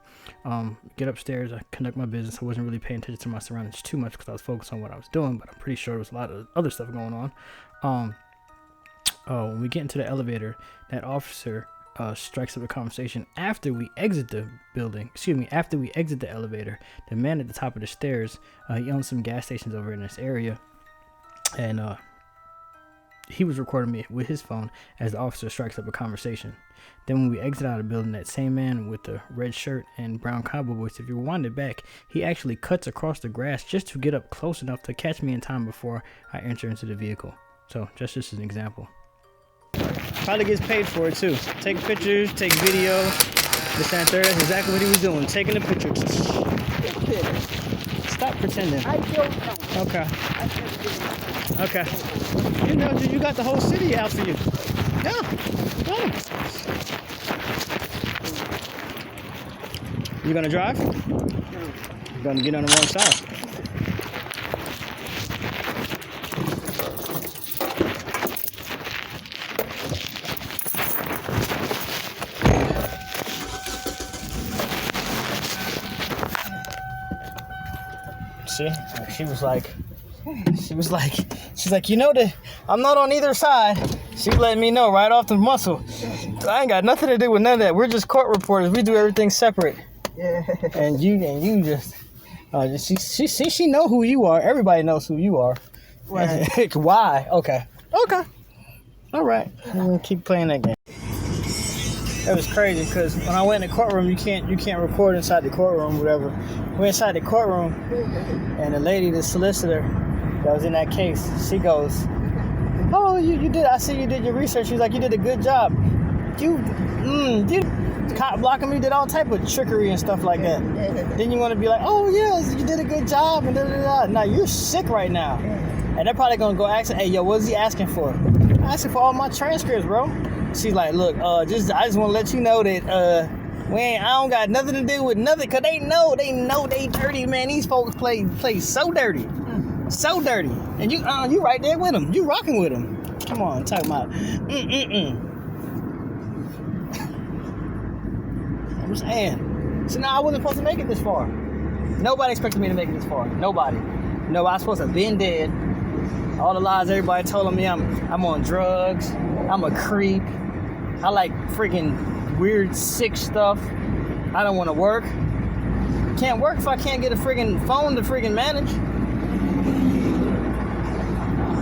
Get upstairs. I conduct my business. I wasn't really paying attention to my surroundings too much because I was focused on what I was doing, but I'm pretty sure there was a lot of other stuff going on. When we get into the elevator, that officer strikes up a conversation after we exit the building. After we exit the elevator. The man at the top of the stairs, he owns some gas stations over in this area, and he was recording me with his phone as the officer strikes up a conversation. Then when we exit out of the building, that same man with the red shirt and brown cowboy boots, if you rewind it back, he actually cuts across the grass just to get up close enough to catch me in time before I enter into the vehicle. So just as an example. Probably gets paid for it too. Take pictures, take video. This and third, that's exactly what he was doing. Taking the pictures. Stop pretending. I don't know. Okay. Okay. You know, you got the whole city out for you. Yeah. You gonna drive? You're gonna get on the wrong side. See, she's like, you know that I'm not on either side. She letting me know right off the muscle. I ain't got nothing to do with none of that. We're just court reporters. We do everything separate. Yeah. And you just, she know who you are. Everybody knows who you are. Right. Why? Okay. All right. I'm gonna keep playing that game. That was crazy because when I went in the courtroom, you can't record inside the courtroom, whatever. We're inside the courtroom, and the lady, the solicitor that was in that case, she goes, "Oh, you did. I see you did your research." She's like, "You did a good job. You cop blocking me, did all type of trickery and stuff like that." Then you want to be like, "Oh yes, you did a good job," and da da da. Now you're sick right now, and they're probably gonna go ask, "Hey, yo, what's he asking for?" Asking for all my transcripts, bro. She's like, "Look, I just want to let you know that I don't got nothing to do with nothing, cause they know they dirty, man. These folks play so dirty, and you right there with them, you rocking with them. Come on, talk about I'm saying. So now I wasn't supposed to make it this far. Nobody expected me to make it this far. Nobody. No, I was supposed to have been dead. All the lies everybody told me I'm on drugs. I'm a creep. I like freaking weird, sick stuff. I don't want to work. Can't work if I can't get a friggin' phone to friggin' manage.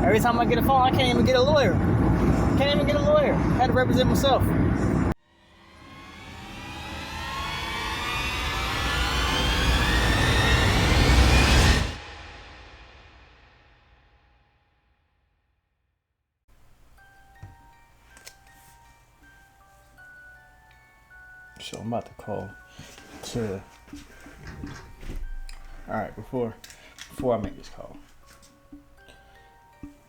Every time I get a phone, I can't even get a lawyer. I had to represent myself. So I'm about to call to. All right, before I make this call,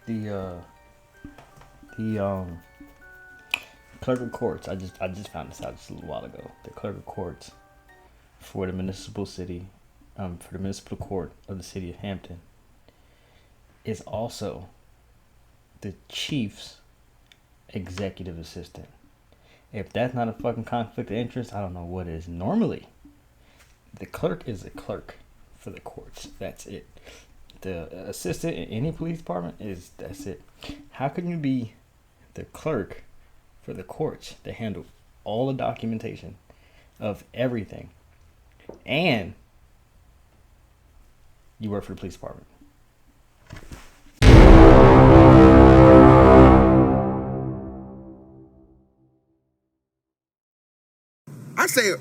the clerk of courts. I just found this out just a little while ago. The clerk of courts for the municipal court of the city of Hampton is also the chief's executive assistant. If that's not a fucking conflict of interest, I don't know what is. Normally, the clerk is a clerk for the courts. That's it. The assistant in any police department that's it. How can you be the clerk for the courts that handle all the documentation of everything, and you work for the police department? I say,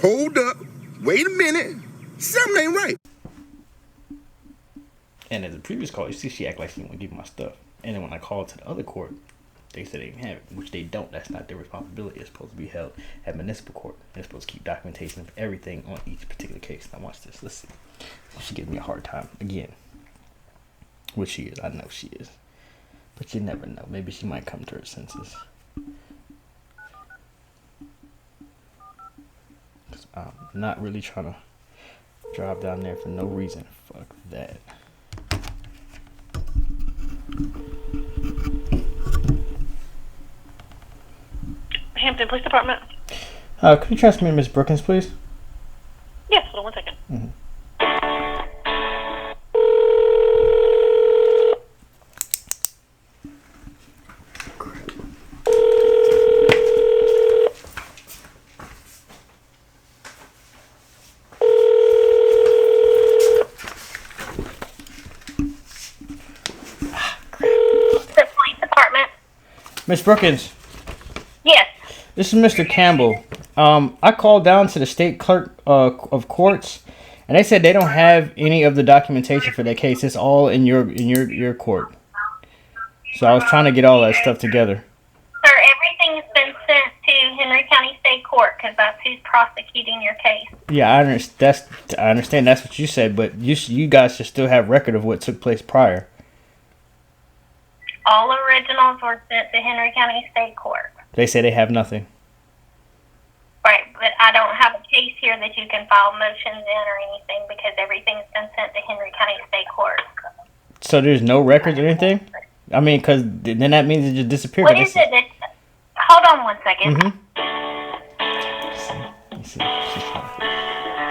hold up, wait a minute, something ain't right. And as a previous call, you see she act like she didn't want to give me my stuff. And then when I called to the other court, they said they didn't have it, which they don't. That's not their responsibility. It's supposed to be held at municipal court. They're supposed to keep documentation of everything on each particular case. Now watch this. Let's see. She gives me a hard time again. Which she is. I know she is. But you never know. Maybe she might come to her senses. 'Cause I'm not really trying to drive down there for no reason. Fuck that. Hampton Police Department. Could you transfer me to Miss Brookins, please? Yes, hold on 1 second. Mm-hmm. The police department. Miss Brookins. Yes. This is Mr. Campbell. I called down to the state clerk of courts, and they said they don't have any of the documentation for that case. It's all in your court. So I was trying to get all that stuff together. Sir, everything's been sent to Henry County State Court because that's who's prosecuting your case. Yeah, I understand. That's what you said, but you guys should still have record of what took place prior. All originals were sent to Henry County State Court. They say they have nothing. Right, but I don't have a case here that you can file motions in or anything because everything's been sent to Henry County State Court. So there's no records or anything? I mean, because then that means it just disappeared. What is it that... Hold on 1 second. Mm-hmm.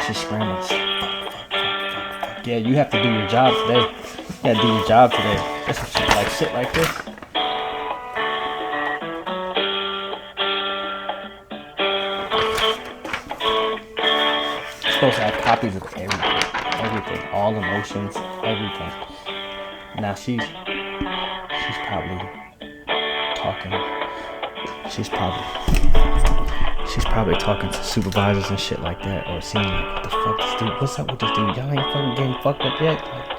She's scrambling. Yeah, you have to do your job today. You gotta do your job today. That's what she's like, sit like this. You're supposed to have copies of everything, all emotions, everything. Now she's probably talking. She's probably talking to supervisors and shit like that, or seeing like, what the fuck this dude? What's up with this dude? Y'all ain't fucking getting fucked up yet. Like,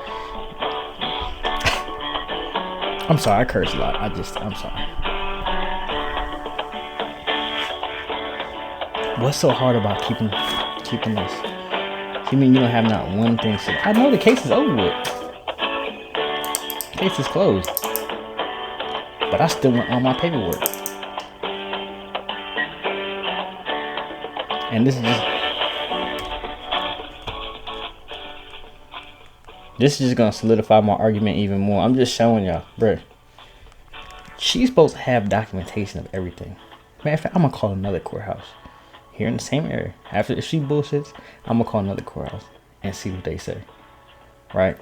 I'm sorry, I curse a lot. I'm sorry. What's so hard about keeping this? You mean you don't have not one thing? I know the case is over with. Case is closed. But I still want all my paperwork. And this is just gonna solidify my argument even more. I'm just showing y'all, bruh. She's supposed to have documentation of everything. Matter of fact, I'm gonna call another courthouse here in the same area. After if she bullshits, I'm gonna call another courthouse and see what they say. Right?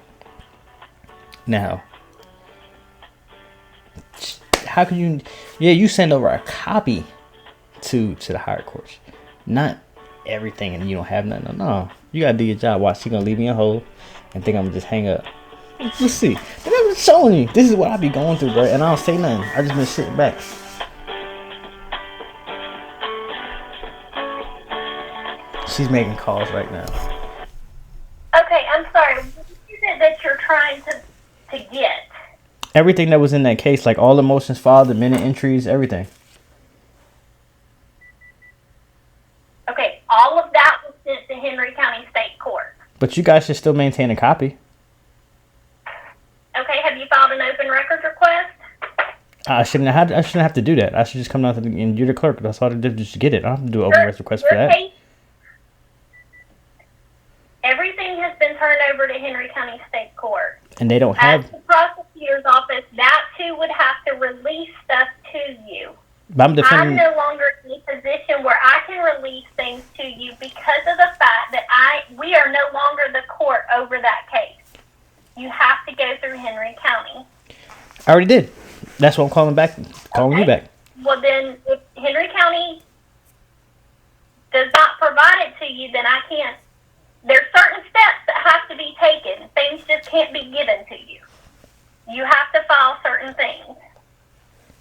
Now, how can you? Yeah, you send over a copy to the higher courts, not everything, and you don't have nothing. No, you gotta do your job. Watch, she gonna leave me a hole and think I'm gonna just hang up. Let's see. I'm just showing you. This is what I be going through, bro, and I don't say nothing. I just been sitting back. She's making calls right now. Okay, I'm sorry. What is it that you're trying to get? Everything that was in that case, like all the motions filed, the minute entries, everything. Okay, all of that was sent to Henry County State Court. But you guys should still maintain a copy. Okay, have you filed an open records request? I shouldn't have to do that. I should just come down to and you're the clerk. That's all I did, just get it. I don't have to do an open records request for that. Everything has been turned over to Henry County State Court. And they don't have. As the prosecutor's office, that's who would have to release stuff to you. But I'm defending. I'm no longer in a position where I can release things to you because of the fact that we are no longer the court over that case. You have to go through Henry County. I already did. That's what I'm calling you back. Well, then, if Henry County does not provide it to you, then I can't. There's certain steps that have to be taken. Things just can't be given to you. You have to file certain things.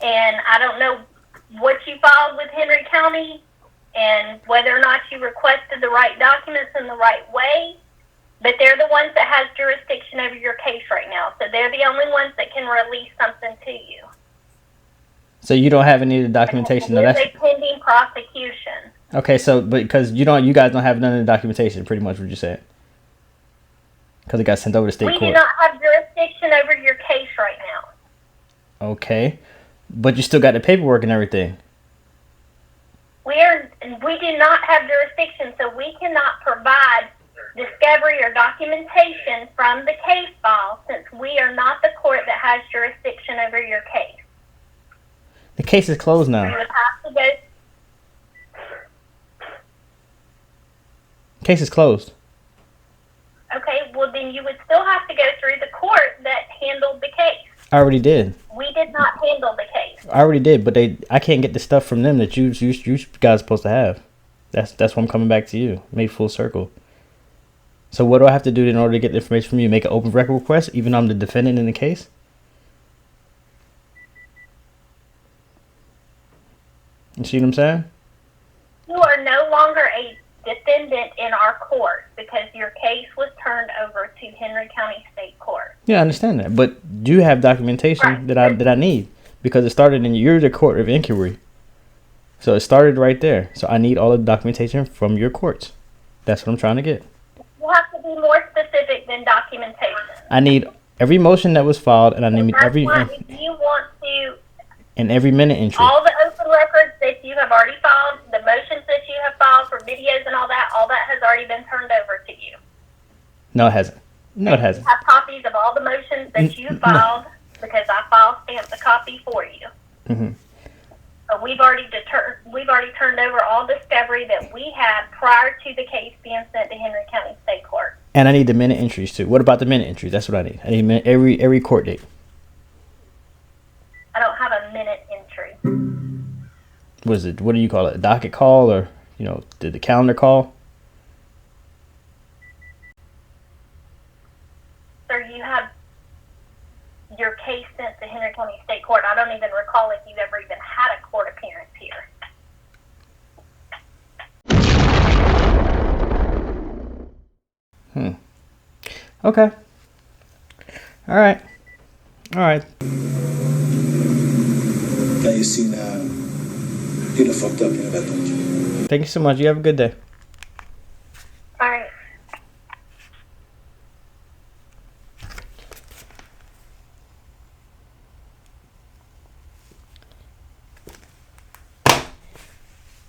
And I don't know what you filed with Henry County and whether or not you requested the right documents in the right way, but they're the ones that has jurisdiction over your case right now. So they're the only ones that can release something to you. So you don't have any of the documentation? It's a pending prosecution. Okay, so because you guys don't have none of the documentation, pretty much what you said, because it got sent over to state court. We do not have jurisdiction over your case right now. Okay. But you still got the paperwork and everything. We do not have jurisdiction, so we cannot provide discovery or documentation from the case file since we are not the court that has jurisdiction over your case. The case is closed now. You would have to go. Case is closed. Okay, well then you would still have to go through the court that handled the case. I already did. We did not handle the case. I already did, but I can't get the stuff from them that you guys are supposed to have. That's why I'm coming back to you. Made full circle. So what do I have to do in order to get the information from you? Make an open record request, even though I'm the defendant in the case? You see what I'm saying? You are no longer a defendant in our court because your case was turned over to Henry County State Court. Yeah, I understand that, but do you have documentation that I need? Because it started in you're the court of inquiry, so it started right there. So I need all the documentation from your courts. That's what I'm trying to get. You have to be more specific than documentation. I need every motion that was filed, and I need If you want to, and every minute entry. all the open records that you have already filed, the motions that you have filed for videos and all that has already been turned over to you. No, it hasn't. No, it hasn't. You have copies of all the motions that you filed because I file stamped a copy for you. Mm-hmm. So we've already turned over all discovery that we had prior to the case being sent to Henry County State Court. And I need the minute entries too. What about the minute entries? That's what I need. I need every court date. I don't have a minute entry. What is it? What do you call it? A docket call, or the calendar call? Sir, you have your case sent to Henry County State Court. I don't even recall if you ever even had a court appearance here. Okay. All right. Now you see now, you done fucked up, you know that, don't you? Thank you so much. You have a good day. All right.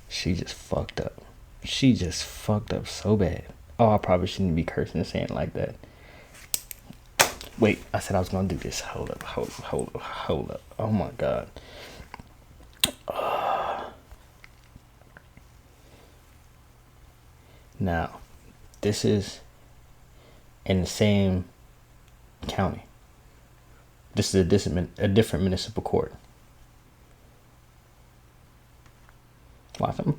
She just fucked up. She just fucked up so bad. Oh, I probably shouldn't be cursing and saying it like that. Wait, I said I was gonna do this. Hold up. Oh my god. Now, this is in the same county. This is a different municipal court.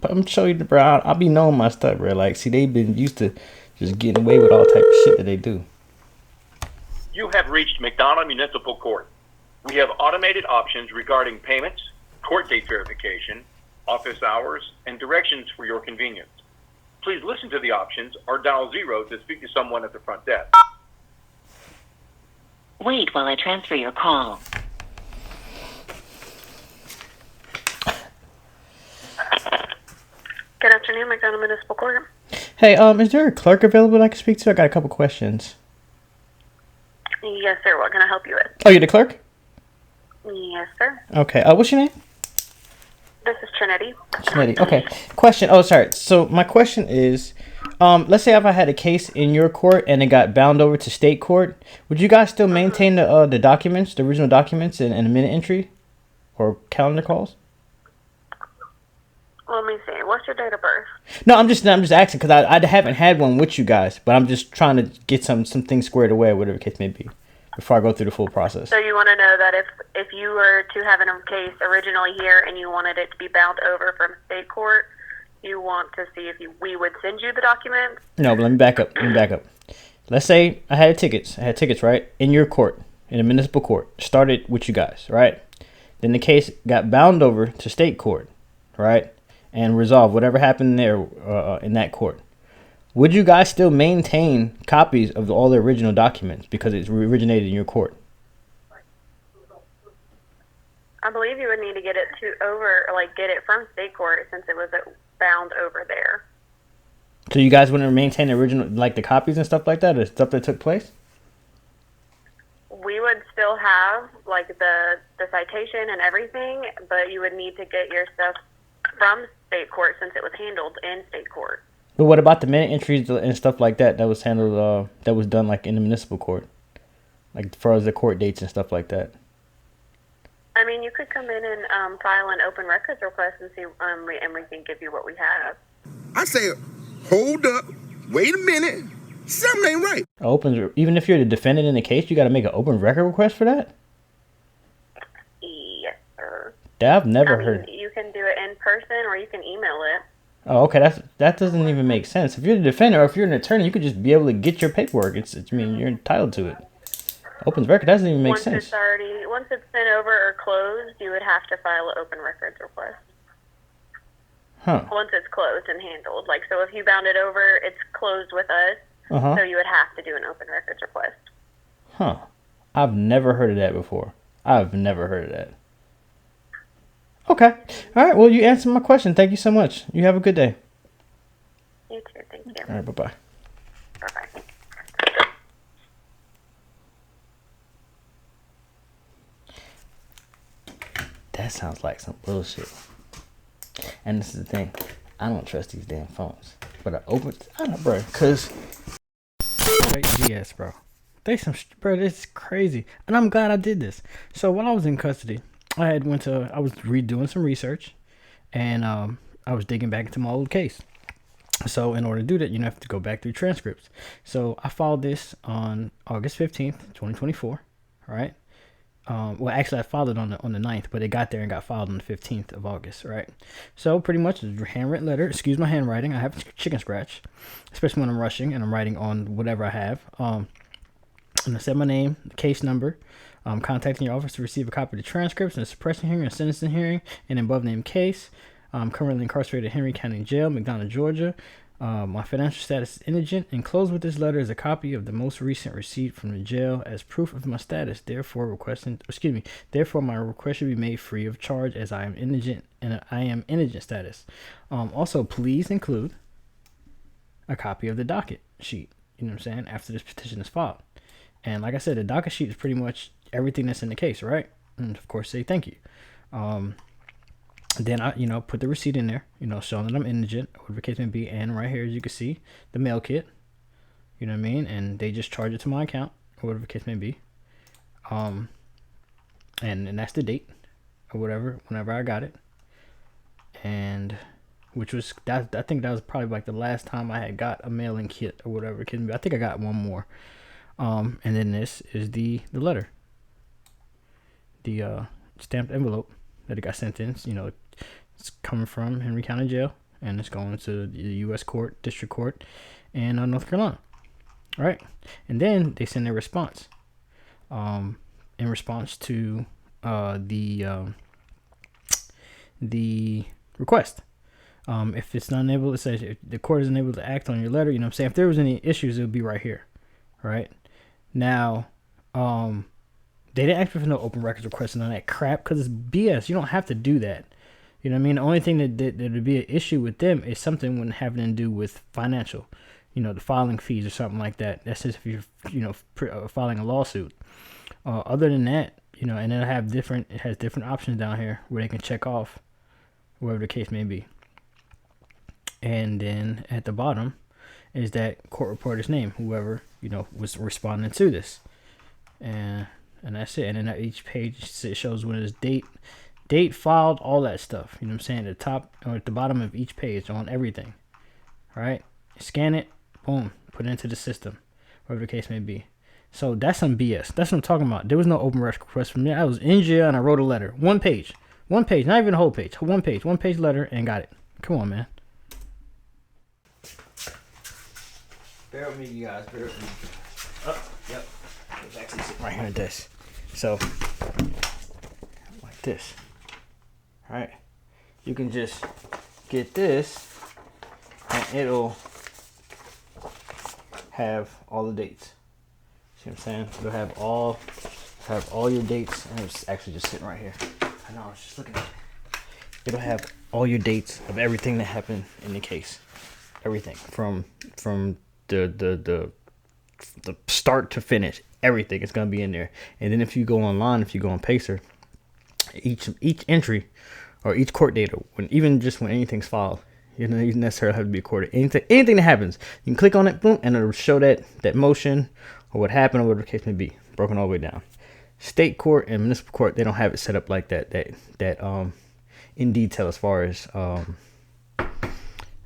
I'm showing you, bro. I'll be knowing my stuff, bro. Like, see, they've been used to just getting away with all type of shit that they do. You have reached McDonough Municipal Court. We have automated options regarding payments, court date verification, office hours, and directions for your convenience. Please listen to the options or dial 0 to speak to someone at the front desk. Wait while I transfer your call. Good afternoon, McDonough Municipal Court. Hey, is there a clerk available that I can speak to? I got a couple questions. Yes, sir. What can I help you with? Oh, you're the clerk? Yes, sir. Okay. What's your name? This is Trinity. Trinity. Okay. Question. Oh, sorry. So my question is, let's say if I had a case in your court and it got bound over to state court, would you guys still maintain the documents, the original documents, and a minute entry, or calendar calls? Let me see. What's your date of birth? No, I'm just asking because I haven't had one with you guys, but I'm just trying to get some things squared away, whatever the case may be, before I go through the full process. So you want to know that if you were to have a case originally here and you wanted it to be bound over from state court, you want to see if we would send you the documents? No, but let me back up. Let's say I had tickets, right, in your court, in a municipal court, started with you guys, right? Then the case got bound over to state court, right? And resolve whatever happened there in that court. Would you guys still maintain copies of all the original documents because it's originated in your court? I believe you would need to get it get it from state court since it was bound over there. So you guys wouldn't maintain the original, like the copies and stuff like that, or stuff that took place? We would still have like the citation and everything, but you would need to get your stuff from state court since it was handled in state court. But what about the minute entries and stuff like that was handled, that was done like in the municipal court? Like as far as the court dates and stuff like that? I mean, you could come in and file an open records request and see, and we can give you what we have. I say, hold up, wait a minute, something ain't right. Even if you're the defendant in the case, you got to make an open record request for that? Yes, sir. That I've never heard. You can do it in person or you can email it. Oh, okay. That doesn't even make sense. If you're the defendant or if you're an attorney, you could just be able to get your paperwork. I mean, you're entitled to it. Open record doesn't even make sense. Once it's been over or closed, you would have to file an open records request. Huh. Once it's closed and handled. Like, so if you bound it over, it's closed with us. Uh-huh. So you would have to do an open records request. Huh. I've never heard of that before. I've never heard of that. Okay. All right. Well, you answered my question. Thank you so much. You have a good day. You too. Thank you. All right. Bye-bye. Bye-bye. That sounds like some bullshit. And this is the thing. I don't trust these damn phones. But I don't know, bro. Because... Yes, bro. Bro, this is crazy. And I'm glad I did this. So when I was in custody, I was redoing some research. And I was digging back into my old case. So in order to do that, you have to go back through transcripts. So I filed this on August 15th, 2024. All right. Well, actually, I filed it on the 9th, but it got there and got filed on the 15th of August, right? So pretty much it's a handwritten letter. Excuse my handwriting. I have chicken scratch, especially when I'm rushing and I'm writing on whatever I have. And I said my name, case number, contacting your office to receive a copy of the transcripts and the suppression hearing and sentencing hearing and above named case. I'm currently incarcerated at Henry County Jail, McDonough, Georgia. My financial status is indigent. Enclosed with this letter is a copy of the most recent receipt from the jail as proof of my status. Therefore, my request should be made free of charge as I am indigent and I am indigent status. Also, please include a copy of the docket sheet. You know what I'm saying? After this petition is filed, and like I said, the docket sheet is pretty much everything that's in the case, right? And of course, say thank you. Then I, put the receipt in there, showing that I'm indigent, whatever the case may be. And right here, as you can see, the mail kit, you know what I mean? And they just charge it to my account, or whatever the case may be. And that's the date, or whatever, whenever I got it. And, which was, I think that was probably like the last time I had got a mailing kit, or whatever it can be. I think I got one more. And then this is the letter. The stamped envelope that it got sent in, it's coming from Henry County Jail, and it's going to the U.S. Court, District Court, in North Carolina. All right, and then they send their response. In response to the request. If it's not able, it says if the court is unable to act on your letter. You know what I'm saying? If there was any issues, it would be right here. Right now, they didn't ask for no open records request and all that crap because it's BS. You don't have to do that. You know what I mean? The only thing that would be an issue with them is something when having to do with financial, the filing fees or something like that. That's just if you're, filing a lawsuit. Other than that, and it has different options down here where they can check off whatever the case may be. And then at the bottom is that court reporter's name, whoever, was responding to this. And that's it. And then at each page it shows when it's date filed, all that stuff. You know what I'm saying? At the top or at the bottom of each page on everything. All right? Scan it, boom, put it into the system, whatever the case may be. So that's some BS. That's what I'm talking about. There was no open request from me. I was in jail and I wrote a letter. One page, not even a whole page. One page letter and got it. Come on, man. Bear with me, you guys. Bear with me. Oh, yep. It's actually sitting right here on this. So, like this. Alright. You can just get this and it'll have all the dates. See what I'm saying? It'll have all your dates, and it's actually just sitting right here. I know, I was just looking at it. It'll have all your dates of everything that happened in the case. Everything from the the start to finish, everything is gonna be in there. And then if you go online, if you go on Pacer, each entry or each court data, when anything's filed, you don't even necessarily have to be recorded. Anything that happens, you can click on it, boom, and it'll show that motion or what happened or whatever the case may be, broken all the way down. State court and municipal court, they don't have it set up like that in detail as far as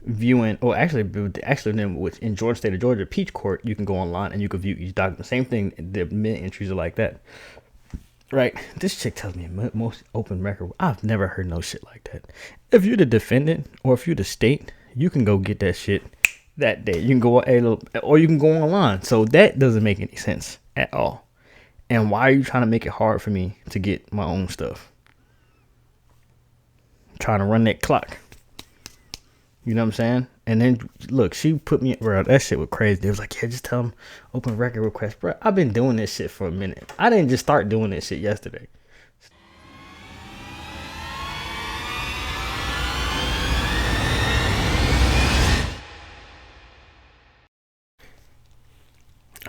viewing. Or actually then in Georgia, state of Georgia, Peach Court, you can go online and you can view each document. Same thing, the minute entries are like that. Right, this chick tells me most open record. I've never heard no shit like that. If you're the defendant or if you're the state, you can go get that shit that day. You can go or you can go online. So that doesn't make any sense at all. And why are you trying to make it hard for me to get my own stuff? I'm trying to run that clock. You know what I'm saying? And then look, she put me, bro, that shit was crazy. They was like, yeah, just tell them open record request. Bro, I've been doing this shit for a minute. I didn't just start doing this shit yesterday.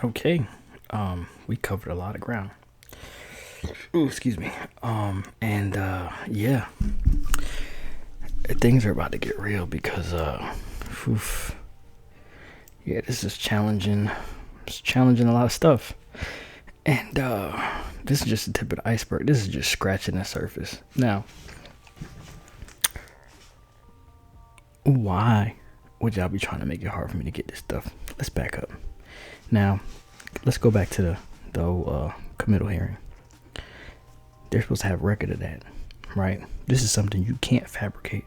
Okay. We covered a lot of ground. Ooh, excuse me. Yeah. Things are about to get real because this is challenging. It's challenging a lot of stuff. And this is just the tip of the iceberg. This is just scratching the surface. Now, why would y'all be trying to make it hard for me to get this stuff? Let's back up. Now, let's go back to the committal hearing. They're supposed to have record of that, right? This is something you can't fabricate.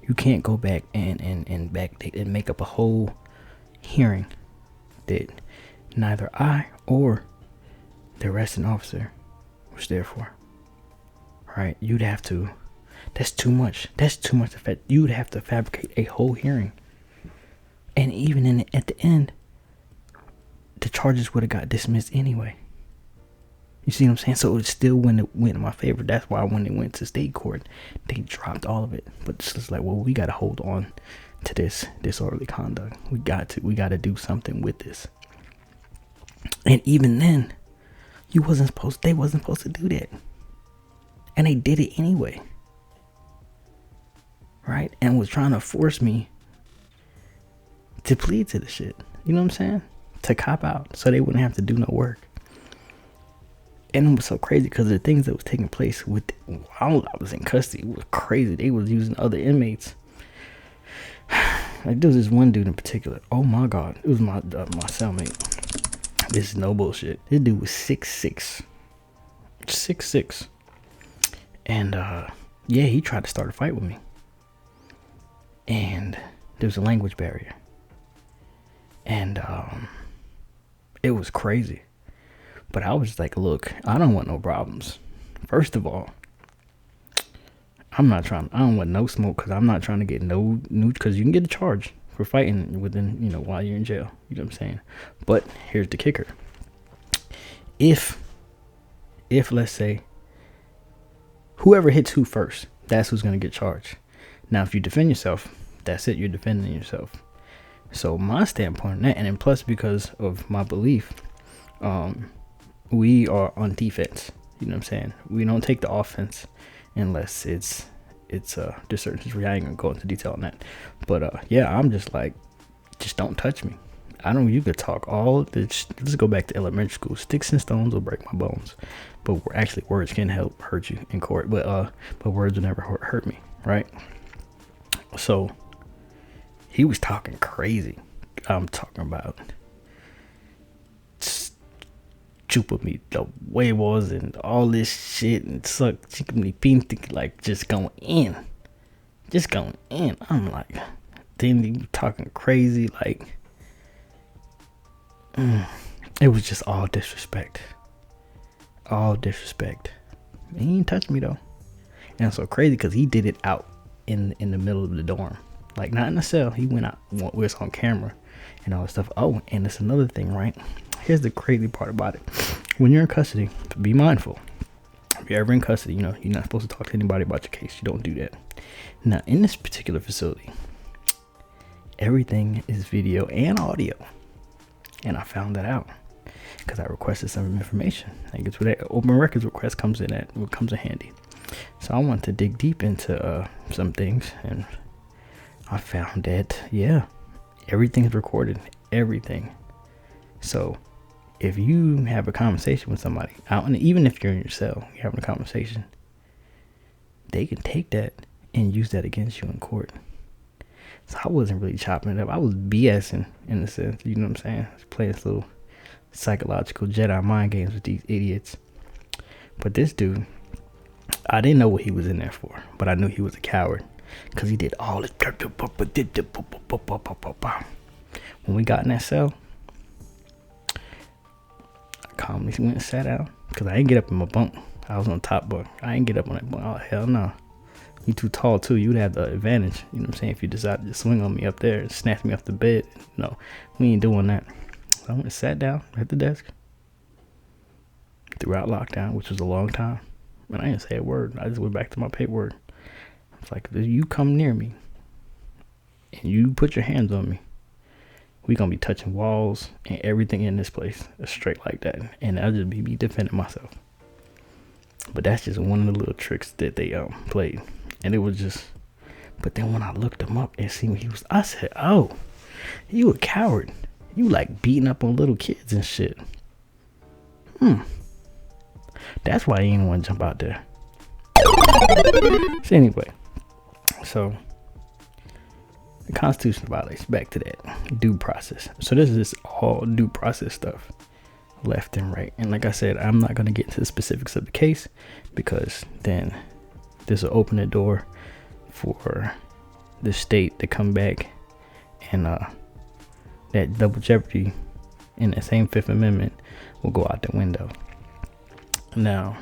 You can't go back and backdate and make up a whole hearing that neither I or the arresting officer was there for. Right? You'd have to. That's too much. That's too much effect. You'd have to fabricate a whole hearing. And even at the end, the charges would have got dismissed anyway. You see what I'm saying? So it still went in my favor. That's why when they went to state court, they dropped all of it. But it's just like, well, we got to hold on to this disorderly conduct. We got to do something with this. And even then, they wasn't supposed to do that. And they did it anyway. Right? And was trying to force me to plead to the shit. You know what I'm saying? To cop out so they wouldn't have to do no work. And it was so crazy because the things that was taking place while I was in custody was crazy. They was using other inmates. Like there was this one dude in particular. Oh my God, it was my cellmate. This is no bullshit. This dude was 6'6", 6'6", and he tried to start a fight with me. And there was a language barrier, and it was crazy. But I was like, look, I don't want no problems. First of all, I don't want no smoke because I'm not trying to get no new, because you can get a charge for fighting within, while you're in jail. You know what I'm saying? But here's the kicker. If let's say, whoever hits who first, that's who's going to get charged. Now, if you defend yourself, that's it. You're defending yourself. So my standpoint on that, and then plus because of my belief, we are on defense. You know what I'm saying? We don't take the offense unless it's there's certain situations. I ain't gonna go into detail on that. But I'm just like, just don't touch me. You could talk all this. Let's go back to elementary school. Sticks and stones will break my bones, but actually words can help hurt you in court. But words will never hurt me, right? So he was talking crazy. I'm talking about chupa me the huevos and all this shit and suck chicken me pinty, like just going in. I'm like, then he talking crazy, like it was just all disrespect. He didn't touch me though. And it's so crazy because he did it out in the middle of the dorm, like not in the cell. He went out, was on camera and all that stuff. Oh, and it's another thing, right? Here's the crazy part about it. When you're in custody, be mindful. If you're ever in custody, you're not supposed to talk to anybody about your case. You don't do that. Now, in this particular facility, everything is video and audio. And I found that out because I requested some information. I guess where that open records request comes in at, what comes in handy. So I wanted to dig deep into some things, and I found that, yeah, everything's recorded, everything. So if you have a conversation with somebody out, and even if you're in your cell, you're having a conversation, they can take that and use that against you in court. So I wasn't really chopping it up. I was BSing in a sense, you know what I'm saying? I was playing this little psychological Jedi mind games with these idiots. But this dude, I didn't know what he was in there for, but I knew he was a coward because he did all this. When we got in that cell, I calmly went and sat down because I didn't get up in my bunk. I was on top bunk. I didn't get up on that bunk. Oh, hell no. You too tall too. You'd have the advantage. You know what I'm saying? If you decided to swing on me up there and snatch me off the bed. No, we ain't doing that. So I went and sat down at the desk throughout lockdown, which was a long time. And I didn't say a word. I just went back to my paperwork. It's like, if you come near me and you put your hands on me, we gonna be touching walls and everything in this place straight like that. And I'll just be defending myself. But that's just one of the little tricks that they played. And it was just, but then when I looked him up and seen what he was, I said, oh, you a coward. You like beating up on little kids and shit. That's why you didn't want to jump out there. So anyway, so the Constitution violation, back to that due process. So this is all due process stuff, left and right. And like I said, I'm not going to get into the specifics of the case because then this will open the door for the state to come back and that double jeopardy in the same Fifth Amendment will go out the window. Now,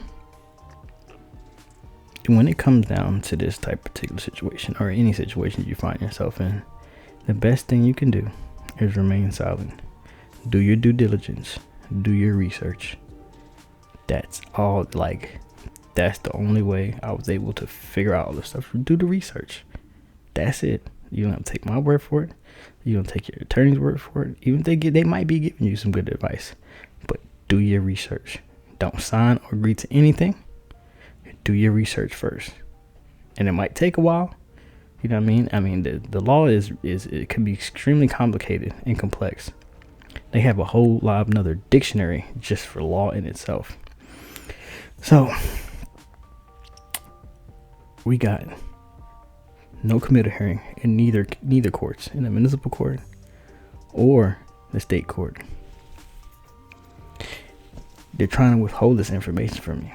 when it comes down to this type of particular situation or any situation you find yourself in, the best thing you can do is remain silent. Do your due diligence. Do your research. That's all. That's the only way I was able to figure out all this stuff. Do the research. That's it. You don't have to take my word for it. You don't take your attorney's word for it. Even if they might be giving you some good advice, but do your research. Don't sign or agree to anything. Do your research first, and it might take a while. You know what I mean? I mean, the law is it can be extremely complicated and complex. They have a whole lot of another dictionary just for law in itself. So we got no committal hearing in neither courts, in the municipal court or the state court. They're trying to withhold this information from me,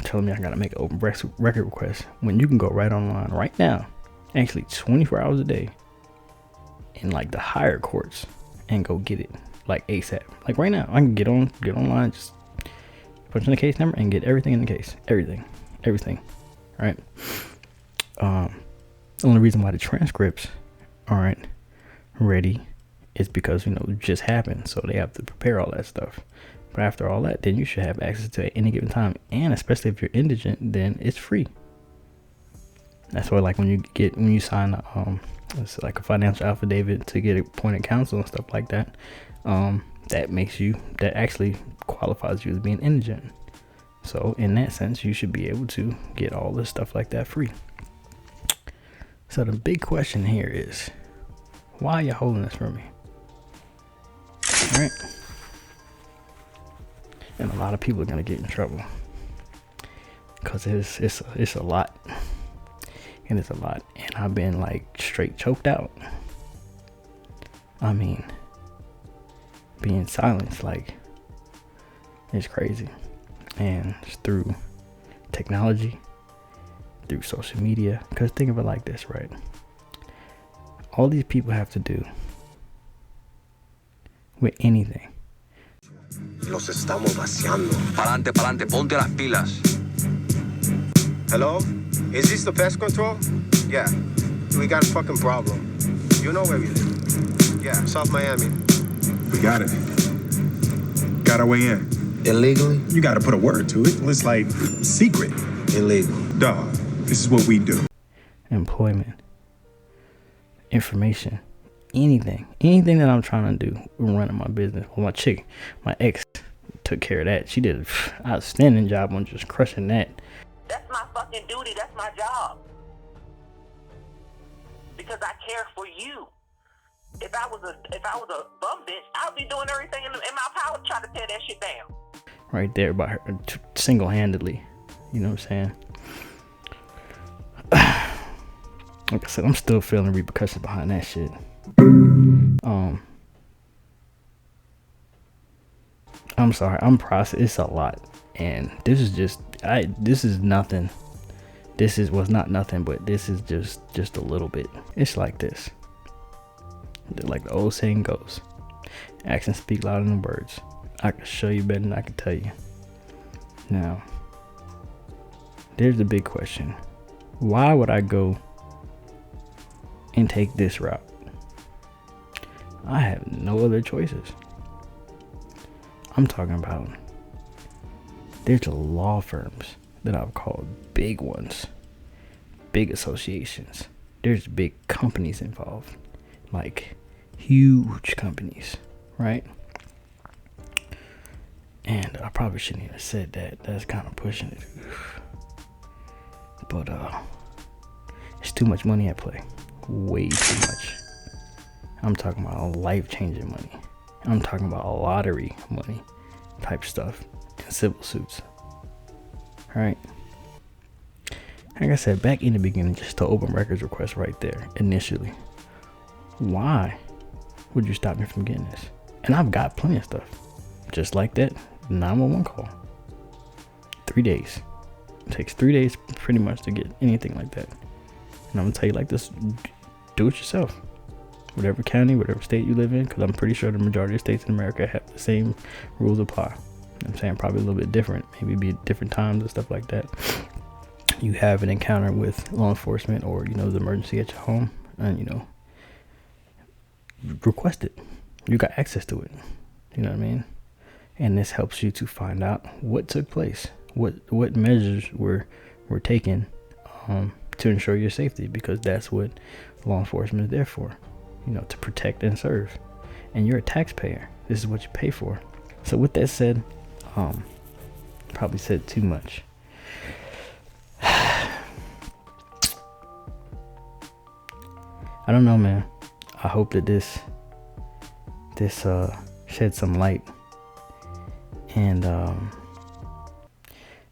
telling me I gotta make an open record request when you can go right online right now, actually 24 hours a day, in like the higher courts and go get it like ASAP. Like right now, I can get online, just punch in the case number and get everything in the case, everything, right? The only reason why the transcripts aren't ready is because it just happened, so they have to prepare all that stuff. But after all that, then you should have access to it at any given time. And especially if you're indigent, then it's free. That's why, like, when you sign it's like a financial affidavit to get appointed counsel and stuff like that, that actually qualifies you as being indigent. So in that sense, you should be able to get all this stuff like that free. So the big question here is, why are you holding this from me? All right. And a lot of people are gonna get in trouble because it's a lot, and it's a lot. And I've been like straight choked out. I mean, being silenced, like, it's crazy. And it's through technology, through social media. Because think of it like this, right? All these people have to do with anything. Los estamos vaciando. Pa'lante, pa'lante, ponte las pilas. Hello? Is this the pest control? Yeah. We got a fucking problem. You know where we live. Yeah, South Miami. We got it. Got our way in. Illegally? You gotta put a word to it. It's like secret. Illegal. Dog, this is what we do. Employment, information, anything that I'm trying to do with running my business. Well, my ex took care of that. She did an outstanding job on just crushing that. That's my fucking duty. That's my job. Because I care for you. If I was a bum bitch, I'd be doing everything in my power to try to tear that shit down. Right there by her, single-handedly. You know what I'm saying? Like I said, I'm still feeling repercussions behind that shit. I'm sorry, I'm processing. It's a lot, and this is nothing. Was not nothing, but this is just a little bit. It's like this. Like the old saying goes, actions speak louder than words. I can show you better than I can tell you. Now, there's the big question. Why would I go and take this route? I have no other choices. I'm talking about, there's law firms that I've called big ones, big associations. There's big companies involved, like huge companies, right? And I probably shouldn't even have said that. That's kind of pushing it. But it's too much money at play. Way too much. I'm talking about life-changing money. I'm talking about lottery money type stuff and civil suits. Alright. Like I said, back in the beginning, just the open records request right there, initially. Why would you stop me from getting this? And I've got plenty of stuff. Just like that 911 call. 3 days. It takes 3 days pretty much to get anything like that. And I'm gonna tell you like this, do it yourself. Whatever county, whatever state you live in, because I'm pretty sure the majority of states in America have the same rules apply. You know what I'm saying? Probably a little bit different, maybe be different times and stuff like that. You have an encounter with law enforcement or, the emergency at your home, and, request it. You got access to it. You know what I mean? And this helps you to find out what took place, what measures were taken to ensure your safety, because that's what law enforcement is there for, to protect and serve. And you're a taxpayer. This is what you pay for. So with that said, probably said too much. I don't know, man. I hope that this shed some light and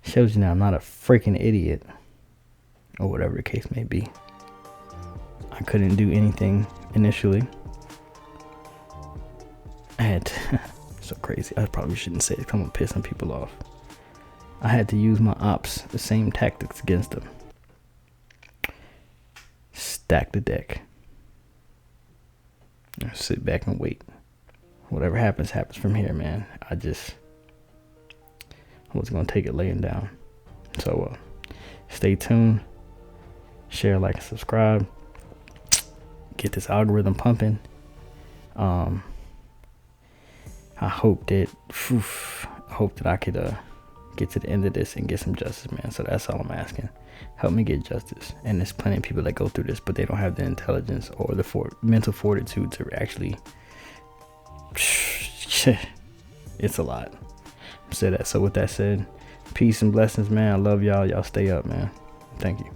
shows you now I'm not a freaking idiot, or whatever the case may be. I couldn't do anything initially. I had to, so crazy. I probably shouldn't say it. I'm gonna piss some people off. I had to use my ops, the same tactics against them. Stack the deck. Sit back and wait. Whatever happens from here, man. I was gonna take it laying down. So stay tuned. Share, like, and subscribe. Get this algorithm pumping. I hope that I could get to the end of this and get some justice, man. So that's all I'm asking. Help me get justice. And there's plenty of people that go through this, but they don't have the intelligence or the mental fortitude to actually. It's a lot. Say that. So with that said, peace and blessings, man. I love y'all. Y'all stay up, man. Thank you.